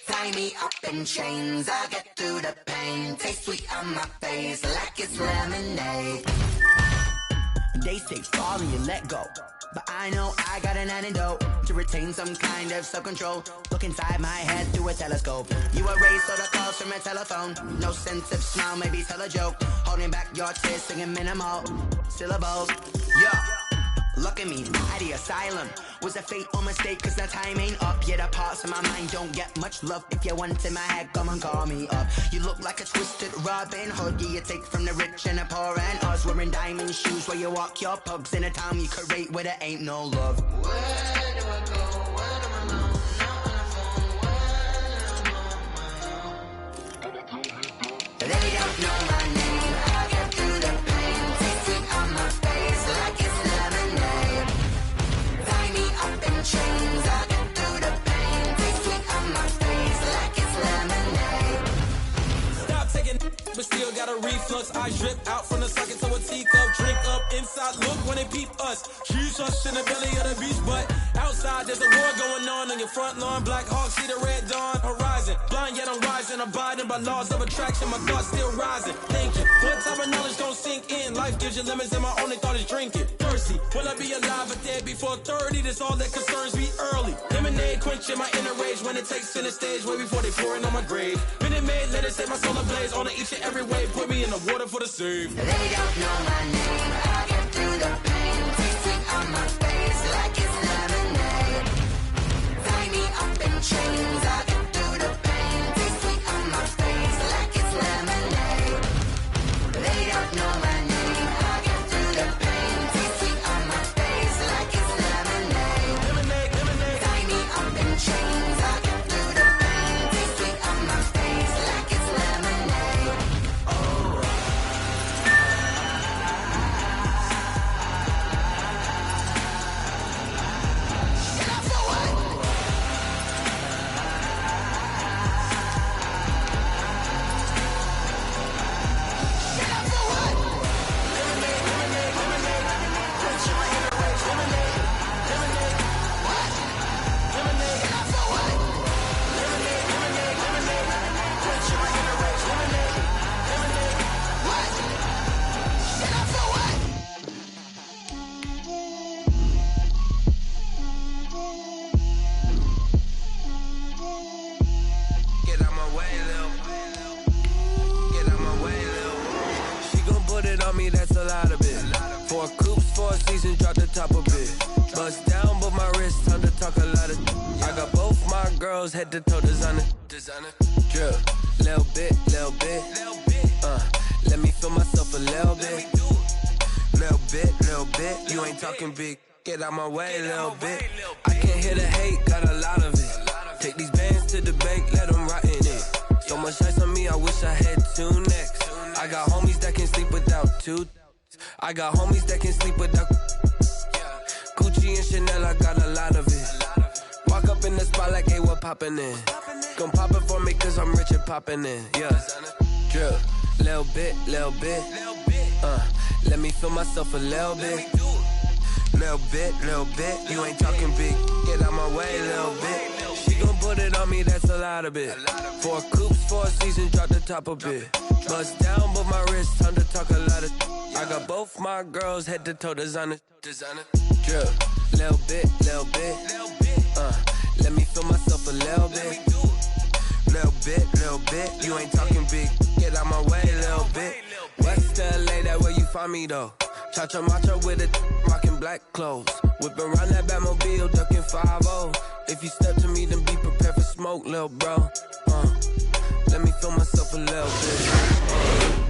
Tie me up in chains, I'll get through the pain. Taste sweet on my face like it's lemonade. They say fall and you let go, but I know I got an antidote to retain some kind of self-control. Look inside my head through a telescope. You erase all the calls from a telephone. No sense of smile, maybe tell a joke. Holding back your tears, singing minimal syllables. Yeah. Look at me, at the asylum. Was a fate or mistake, cause the time ain't up. Yet the parts of my mind don't get much love. If you want in my head, come and call me up. You look like a twisted Robin Hood. Yeah, you take from the rich and the poor and us. Wearing diamond shoes where you walk your pugs. In a town you create where there ain't no love. Where do I go? When I'm alone? Not on the phone. When I'm on my own. They don't know my name. I get through the pain. Taste it on my face like it's lemonade. Tie me up in chains. I get through the pain. Taste sweet on my face like it's lemonade. Stop taking, but still got a reflux. I drip out from the socket to a teacup. Drink up inside. Look when they peep us. Shoes us in the belly of the beach, but outside there's a war going on your front lawn. Black Hawk see the red dawn horizon. Blind yet I'm rising, abiding by laws of attraction. My thoughts still rising. Thinking, what type of knowledge don't sink in? Life gives you lemons, and my only thought is drinking. Thirsty, will I be alive or dead before 30? That's all that concerns me early. Lemonade quenching my inner rage when it takes center stage way before they pour it on my grave. Minute Maid, let it set my soul ablaze on each and every way. Put me in the water for the save. They don't know my name. I get through the pain. Taste sweet on my face like it's lemonade. Tie me up in chains. I get through the pain. Taste sweet on my face like it's lemonade. They don't know my name. I get through the pain. Taste sweet on my face like it's lemonade. Lemonade, lemonade. Tie me up in chains. I get through the pain. Taste sweet me, that's a lot of it. 4 coops, 4 seasons, drop the top a bit. Bust down, but my wrist, time to talk a lot of. I got both my girls, head to toe designer. Drip, little bit. Let me feel myself a little bit. Little bit. You ain't talking big. Get out my way, little bit. I can't hear the hate, got a lot of it. Take these bands to the bank, let them rot in it. So much ice on me, I wish I had 2 necks. I got homies that can sleep without 2. I got homies that can sleep without Gucci and Chanel, I got a lot of it. Walk up in the spot like, hey, what poppin' in? Gon' pop it for me cause I'm rich and poppin' in, yeah. Drip, little bit. Let me feel myself a little bit. Little bit. You ain't talking big. Get out my way, little bit. She gon' put it on me, that's a lot of it. 4 coops, 4 seasons, drop the top a bit. Bust down, but my wrist, time to talk a lot of. I got both my girls, head to toe designer. Drip, little bit. Let me feel myself a little bit. Little bit. You ain't talking big. Get out my way, little bit. West LA, that where you find me though. Cha-cha macha with it, rockin' black clothes. Whippin' around that Batmobile, duckin' 5-0. If you step to me, then be prepared for smoke, lil' bro. Let me feel myself a little bit.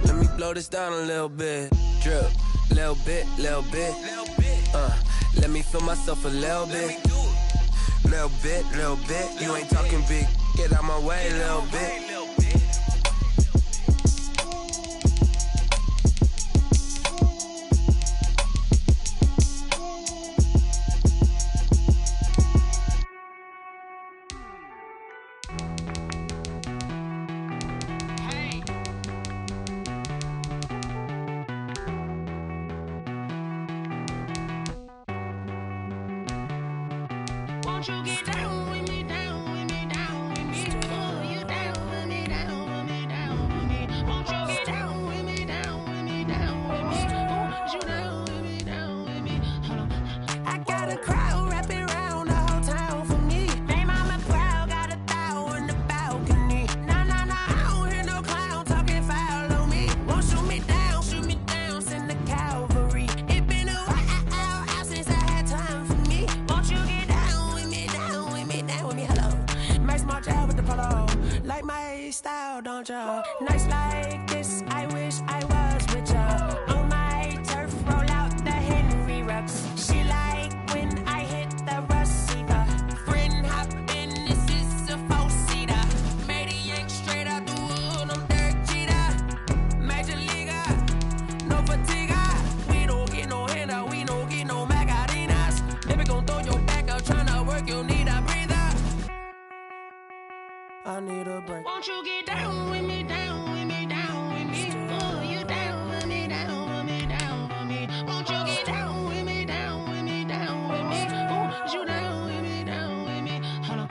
Let me blow this down a little bit. Drip, little bit. Let me feel myself a little bit. Little bit. You ain't talking big. Get out my way, little bit. Won't you get down with me, down with me, down with me? Oh, you down with me, down with me, down with me. Won't you get down with me, down with me, down with me? Oh, you down with me, down with me? Hold on. I got a crowd wrapping around the whole town for me. They mama proud, got a thou in the balcony. Nah, I don't hear no clown talking foul on me. Won't shoot me down, send the cavalry. It been a while since I had time for me. Won't you get down with me, down with me, down with me? Hello. Max March out with the polo. Like my style, don't y'all? Nights like this, I wish I was with y'all. On my turf, roll out the Henry Rux. She like when I hit the receiver. Friend hop in, this is a 4-seater. Made a yank straight out the wood, I'm Derek Jeter. Major leaguer, no fatigue. We don't get no handout, we don't get no Macarinas. Baby gon' throw your back up, tryna work, you need a breather. I need a break. Won't you get down with me, down with me, down with me? Oh, you down with me, down with me, down with me? Won't you get down with me, down with me, down with me? Oh, you down with me, down with me? Hold on.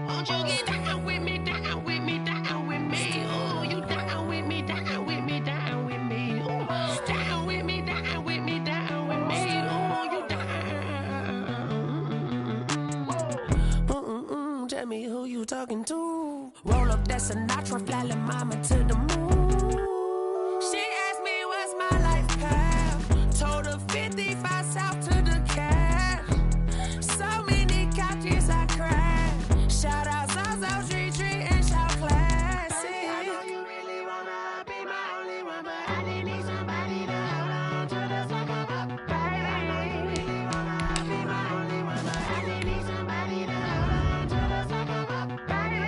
Won't you get down with me, down with me, down with me? Oh, you down with me, down with me, down with me? Oh, down with me, down with me, down with me? Oh, you down. Tell me who you talking to. Roll up that Sinatra, fly la mama to the moon. She asked me what's my life path. Told her 55 south to the cat. So many couches I cried. Shout out Zazo, Tree, and shout classy. I know you really wanna be my only one, but I didn't need somebody to hold on to the sucker up, baby. I know you really wanna be my only one, but I didn't need somebody to hold on to the sucker up, baby.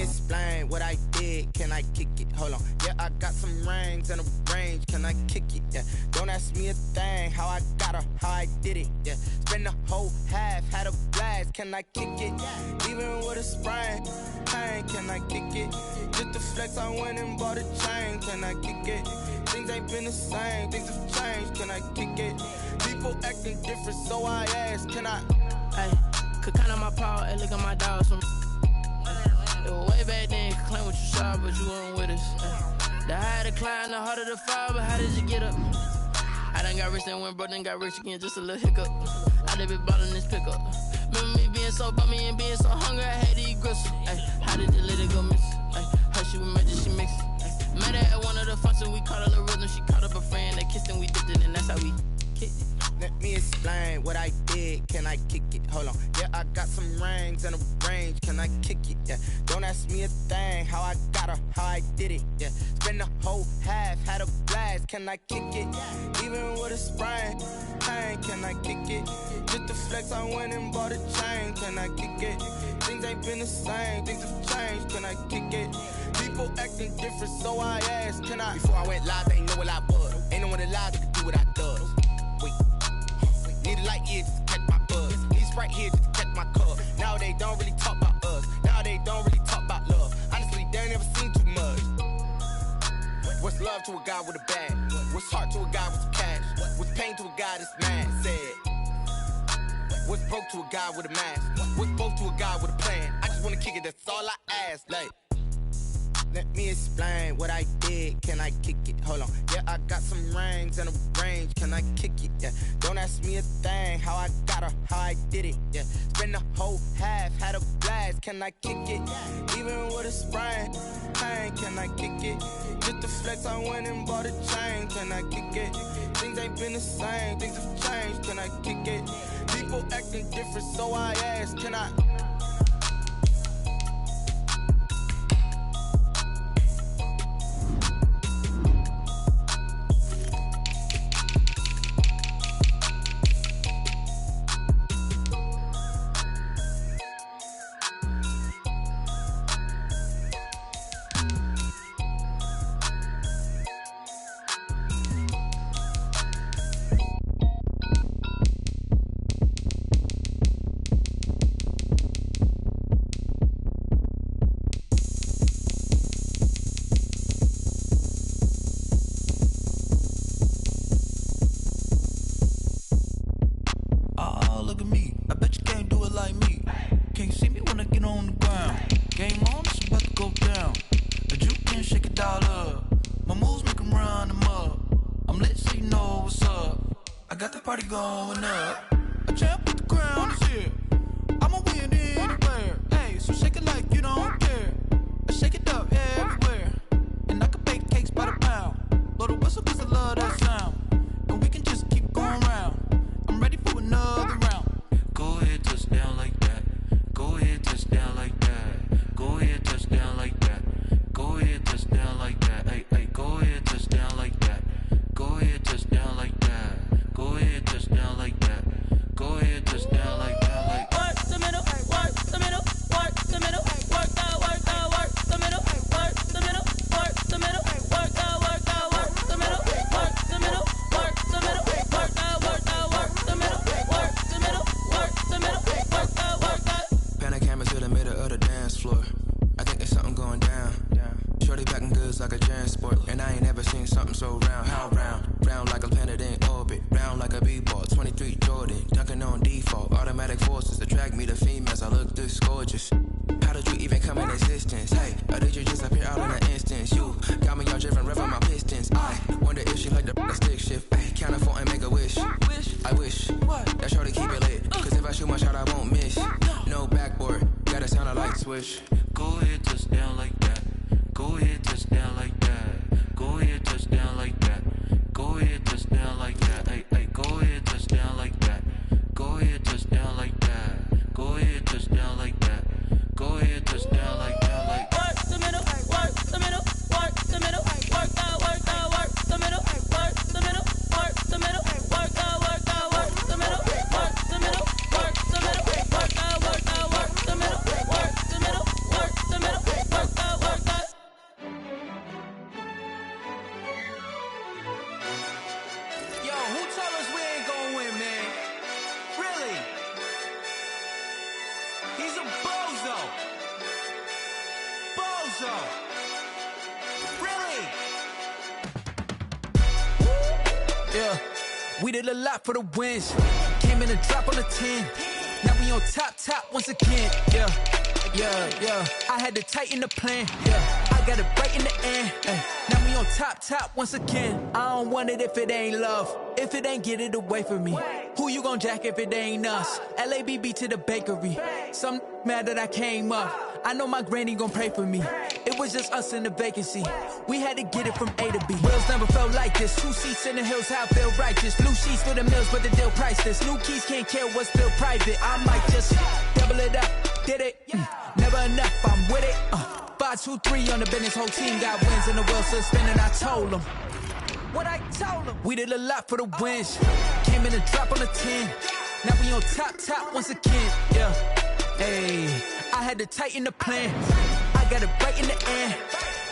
explain what I did. Can I kick it? Hold on. Yeah, I got some rings and a range. Can I kick it? Yeah. Don't ask me a thing. How I got her, how I did it. Yeah. Spend the whole half, had a blast. Can I kick it? Even with a sprain, pain. Can I kick it? Just to flex, I went and bought a chain. Can I kick it? Things ain't been the same. Things have changed. Can I kick it? People acting different, so I ask. Can I? Hey, could count on my power. Hey, look at my dogs from. It was way back then, could claim what you saw, but you weren't with us. The higher the climb, the harder the fall, but how did you get up? I done got rich and went broke, then got rich again, just a little hiccup. I done been ballin' this pickup. Remember me being so bummy and being so hungry, I had to eat gristle. Ay, how did you let it go miss? Ay, her she was magic, she mixed. Met her at one of the functions, we caught a little rhythm, she caught up a friend, they kissed and we dipped it, and that's how we kicked it. Let me explain what I did. Can I kick it? Hold on. Yeah, I got some rings and a range. Can I kick it? Yeah. Don't ask me a thing. How I got her, how I did it. Yeah. Spend the whole half, had a blast. Can I kick it? Even with a sprain, pain. Can I kick it? Just to flex, I went and bought a chain. Can I kick it? Things ain't been the same. Things have changed. Can I kick it? People acting different, so I asked. Can I? Before I went live, they ain't know what I was. Ain't no one alive that could do what I does. Wait. Need a light here just to catch my buzz. Need Sprite here just to catch my cup. Now they don't really talk about us. Now they don't really talk about love. Honestly, they ain't never seen too much. What's love to a guy with a bag? What's heart to a guy with some cash? What's pain to a guy that's mad? Said. What's broke to a guy with a mask? What's both to a guy with a plan? I just wanna kick it, that's all I ask. Like, let me explain what I did. Can I kick it? Hold on. Yeah, I got some rings and a range. Can I kick it? Yeah. Don't ask me a thing. How I got her, how I did it. Yeah. Spend the whole half, had a blast. Can I kick it? Even with a sprain, pain. Can I kick it? Just to flex, I went and bought a chain. Can I kick it? Things ain't been the same. Things have changed. Can I kick it? People acting different, so I ask. Can I? Going up, a champ with the crown is here. I'ma win anywhere. Hey, so shake it like you don't care. I shake it up everywhere. And I can bake cakes by the pound. Blow the whistle cause I love that sound. And we can just keep going round. I'm ready for another round. Go ahead, touch down like that. Go ahead, touch down like that. Go ahead, touch down like that. Go ahead, touch down like that. Hey, hey, go ahead, touch down like that. Go ahead, touch down like that. Go ahead, touch down like that. Go ahead, touch down like that. Like work the middle, work the middle, work the middle, work the middle, work the middle, work the middle, work the middle, work the middle, work the middle, work the middle, work the middle, work the middle, work the. Pan a camera to the middle of the dance floor. I think there's something going down. Shorty packing goods like a transport, and I ain't never seen something so round. How round? Round like a planet in orbit, round like a b-ball. 23 Jordan, dunking on default. Automatic forces attract me to females. I look this gorgeous. How did you even come in existence? Hey, or did you just appear out in an instance? You got me all driven, revving my pistons. I wonder if she like the stick shift. Hey, count a 4 and make a wish. I wish that shorty keep it lit. Cause if I shoot my shot, I won't miss. No backboard, gotta sound a light switch. Go ahead, touch down like that. Go ahead, touch down like that. Go ahead, touch down like that. Go ahead, touch down like that. Hey, hey, go ahead, touch down like that. Go ahead, touch down like that. Go ahead, touch down like that. Go ahead, touch down like that. Like work the middle, work the middle, work the middle, work the middle, work the middle, work the middle, work the middle, work the middle, work the middle, work the middle, work the middle, work the middle, work the middle, work the middle, work so. Really? Yeah, we did a lot for the wins. Came in a drop on the 10. Now we on top once again. Yeah. I had to tighten the plan. Yeah, I got it right in the end. Now we on top once again. I don't want it if it ain't love. If it ain't, get it away from me. Who you gon' jack if it ain't us? LABB to the bakery. Some mad that I came up. I know my granny gon' pray for me. It was just us in the vacancy. We had to get it from A to B. Wheels never felt like this. 2 seats in the hills, how I feel righteous. Blue sheets for the mills, but the deal priceless. New keys can't kill what's still private. I might just double it up. Did it? Never enough, I'm with it. 5, 2, 3 on the business. Whole team got wins and the wheels still spinning. I told them what I told them. We did a lot for the wins. Came in a drop on the 10. Now we on top once again. Yeah. Hey, I had to tighten the plan. I got it right in the end.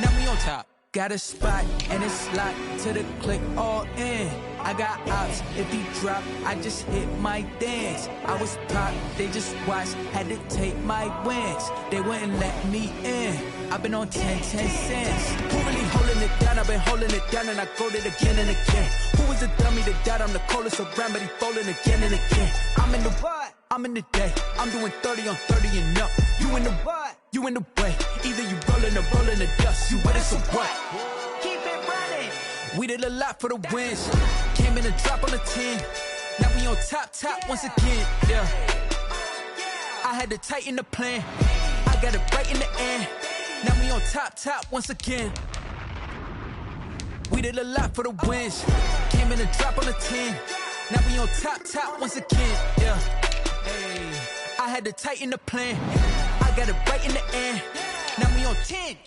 Now we on top. Got a spot and it's locked to the click all in. I got ops, if he drop, I just hit my dance. I was pop, they just watched, had to take my wins. They wouldn't let me in. I've been on 10 cents. Who really holding it down? I've been holding it down and I go it again and again. Who is the dummy that died? I'm the coldest around, but he folding again and again. I'm in the what? I'm in the day. I'm doing 30 on 30 and up. You in the what? You in the way. Either you rolling or rolling the dust. You with us or what? Keep it running. We did a lot for the wins. Came in a drop on the 10. Now we on top once again. Yeah. I had to tighten the plan. I got it right in the end. Now we on top once again. We did a lot for the wins. Came in a drop on the 10. Now we on top once again. Yeah. Hey, I had to tighten the plan. I got it right in the end. Now we on 10.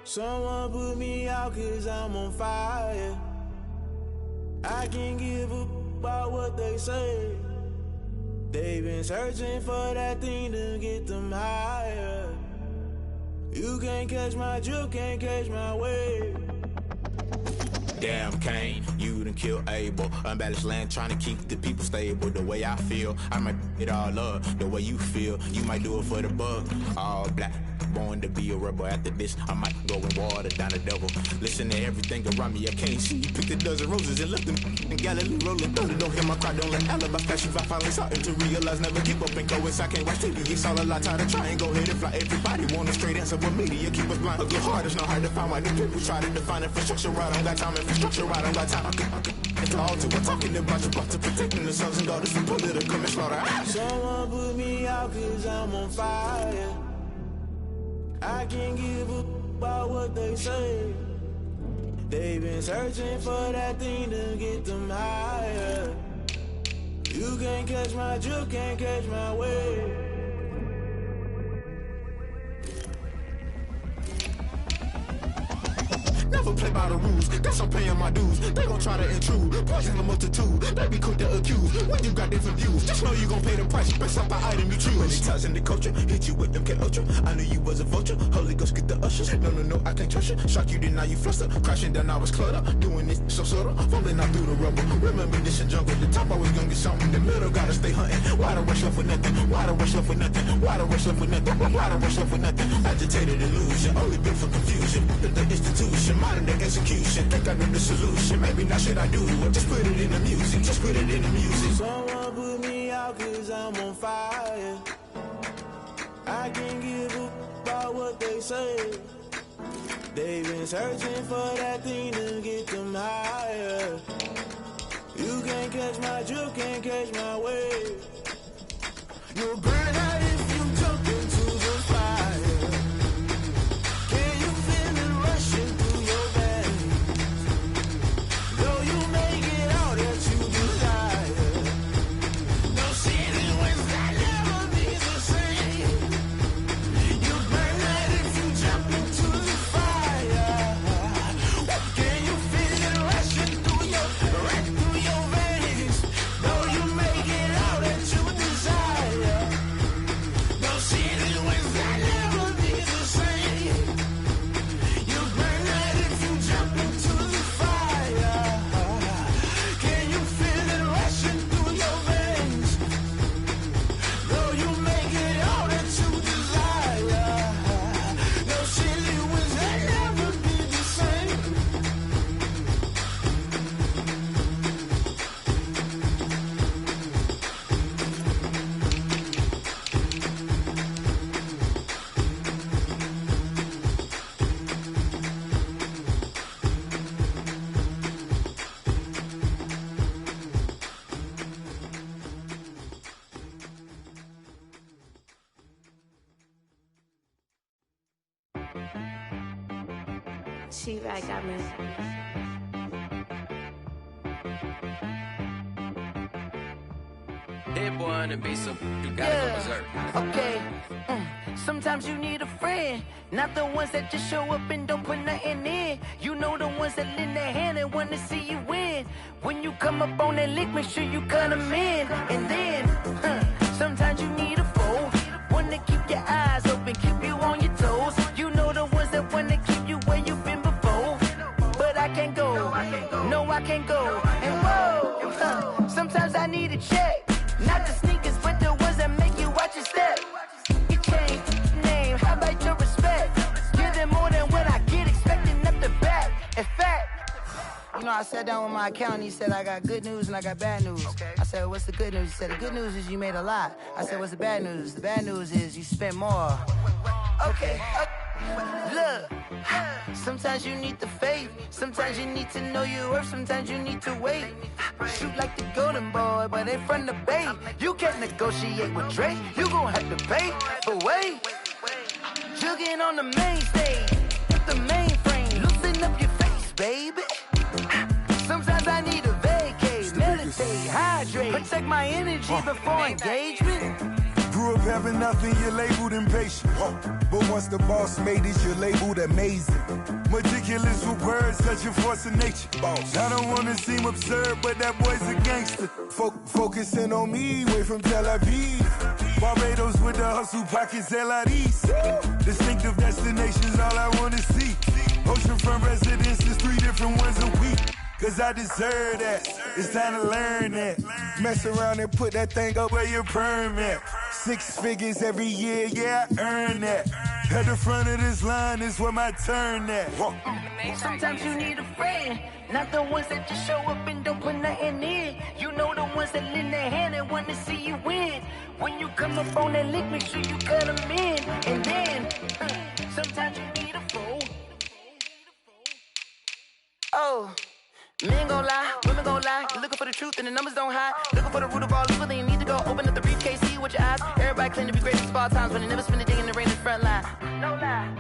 Someone put me out 'cause I'm on fire. I can't give a about what they say. They've been searching for that thing to get them higher. You can't catch my drift, can't catch my wave. Damn Kane, you done killed Abel. Unbalanced land trying to keep the people stable. The way I feel, I might it all up. The way you feel, you might do it for the bug. All black, born to be a rebel. After this, I might go and water down the devil. Listen to everything around me, I can't see. Picked a dozen roses and left them in Galilee rolling. Don't hear my cry, don't let alibi flash. If I finally starting to realize, never give up and go inside. Can't watch TV, it's all a lot. Tired of trying, go ahead and fly. Everybody want a straight answer, but media keep us blind. Look hard, it's not hard to find. Why these people try to define infrastructure right? I don't got time, infrastructure right? I don't got time. It's all to we're talking about your to protecting the sons and daughters from political and slaughter. Someone put me out 'cause I'm on fire. I can't give a about what they say. They've been searching for that thing to get them higher. You can't catch my drift, can't catch my wave. Never play by the rules, guess I'm paying my dues. They gon' try to intrude, poison the multitude. They be quick to accuse, when you got different views. Just know you gon' pay the price, based off the item you choose. Many times in the culture, hit you with them K-Ultra. I knew you was a vulture, Holy Ghost get the ushers. No, I can't trust you. Shock you, then now you fluster. Crashing down, I was cluttered. Doing this so subtle, fumbling out through the rubble. Remember this in jungle, the top always gonna get something. In the middle, gotta stay hunting. Why the rush left with nothing? Why the rush left with nothing? Why the rush left with nothing? Why the rush left with nothing? Agitated illusion, only built for confusion. The institution, modern day execution. Think I know the solution. Maybe not should I do it? Just put it in the music. Just put it in the music. Someone put me out 'cause I'm on fire. I can't give a about what they say. They've been searching for that thing to get them higher. You can't catch my drift, can't catch my wave. You'll burn out if you jump into the fire. Can you feel it rushing through your veins? Though you make it out that you desire. No ceiling wins that never be the same. You burn out if you jump into the fire. She-Bag got me. Hit one and be so you gotta go berserk. Okay. Sometimes you need a friend, not the ones that just show up and don't put nothing in. You know the ones that lend their hand and want to see you win. When you come up on that lick, make sure you cut them in. And then, sometimes you need a foe, one to keep your eyes open, keep you on your toes. You know the ones that want to keep you where you've been before. But I can't go, no I can't go. And whoa, sometimes I need a check. Not the sneakers, but the ones that make you watch your step. You change name, how about your respect? Give them more than what I get, expecting up the back. In fact, you know, I sat down with my accountant, he said, I got good news and I got bad news. I said, what's the good news? He said, the good news is you made a lot. I said, what's the bad news? The bad news is you spent more. Okay. Look, sometimes you need the faith, sometimes you need to know your worth, sometimes you need to wait. Shoot like the golden boy, but in front of Bay. You can't negotiate with Drake, you gon' have to pay. But wait, jugging on the main stage, with the mainframe, loosen up your face, baby. Sometimes I need a vacate, meditate, hydrate, protect my energy before engagement. Grew up having nothing, you're labeled impatient. But once the boss made it, you're labeled amazing. Meticulous with words, such a force of nature. I don't wanna seem absurd, but that boy's a gangster. Focusing on me, way from Tel Aviv. Barbados with the hustle pockets, LIDs. Distinctive destinations, all I wanna see. Oceanfront residences, 3 different ones a week. Cause I deserve that, it's time to learn that. Mess around and put that thing up where your permit. 6 figures every year, yeah, I earn that. At the front of this line is where my turn at. Sometimes you need a friend, not the ones that just show up and don't put nothing in. You know the ones that lend their hand and want to see you win. When you come up on that lick, make sure you cut them in. And then, sometimes you need a foe. Oh. Men gon' lie, women gon' lie. You're looking for the truth and the numbers don't hide. Looking for the root of all evil, then you need to go open up the briefcase, see with your eyes. Everybody claim to be great in small times, but they never spend a day in the rain in the front line. No lie.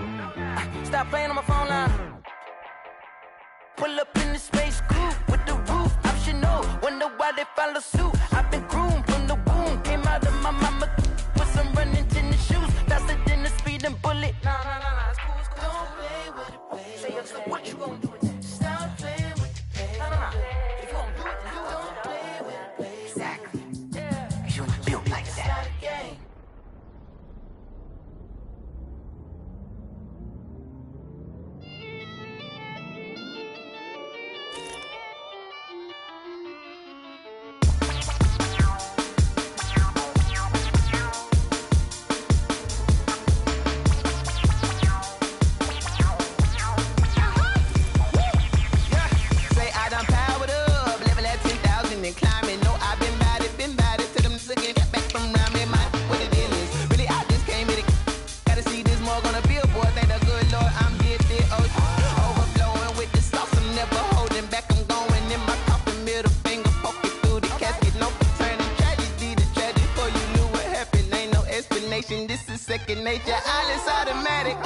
Stop playing on my phone line. Pull up in the space coupe with the roof optional. Wonder why they follow suit. I've been groomed from the womb. Came out of my mama with some running tennis shoes. Faster than the speeding bullet. No, it's cool, it's cool. Don't play with it, baby. Say yo, what you gon' do with that? Stop playing with it. If you gon' do it, then you don't play with it, baby. Exactly. Cause you ain't built like that. This is second nature, all is automatic.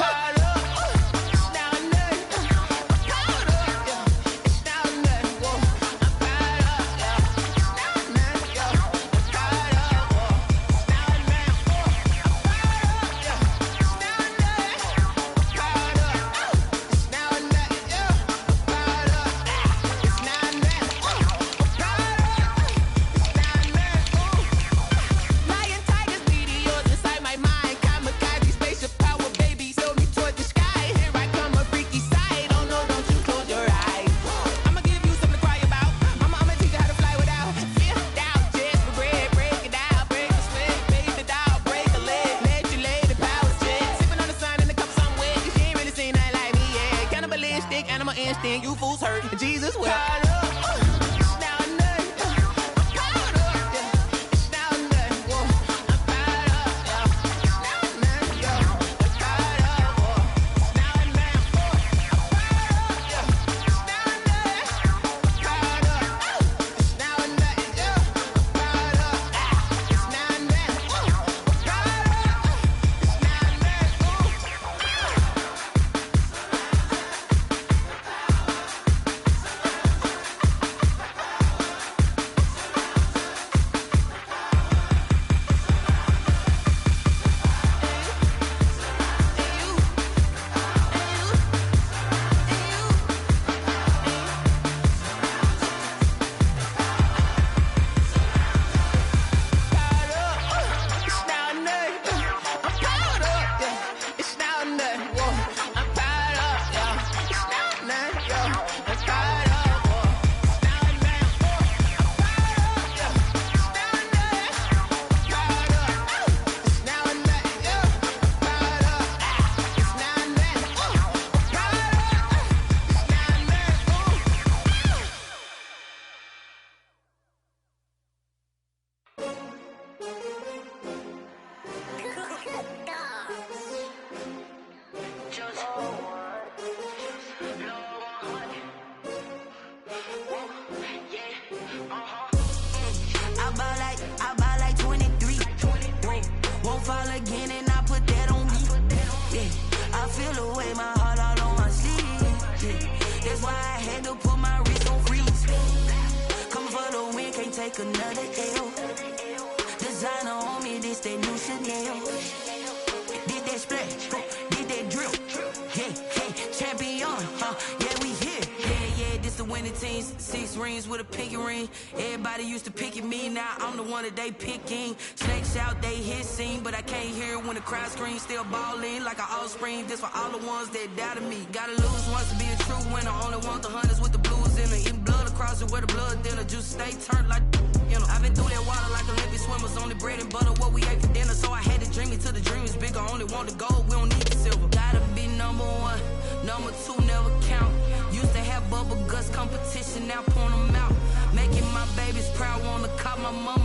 You fools hurt, Jesus will. take another L. Designer on me, this that new Chanel. Did that splash, did that drill. Yeah, champion, yeah, we here. Yeah, this the winning teams. 6 rings with a pinky ring. Everybody used to picking me, now I'm the one that they picking. Snakes out, they hissing, but I can't hear when the crowd screams. Still balling like an offspring. This for all the ones that doubted me. Gotta lose once to be a true winner. Only want the hunters with the blues in it. Eating blood across it where the blood dinner. Just stay turned like, you know. I've been through that water like Olympic swimmers. Only bread and butter, what we ate for dinner. So I had to dream it till the dream is bigger. Only want the gold, we don't need the silver. Gotta be number 1, number 2 never count. Used to have bubble guts competition, now point them out. Making my babies proud, wanna call my mama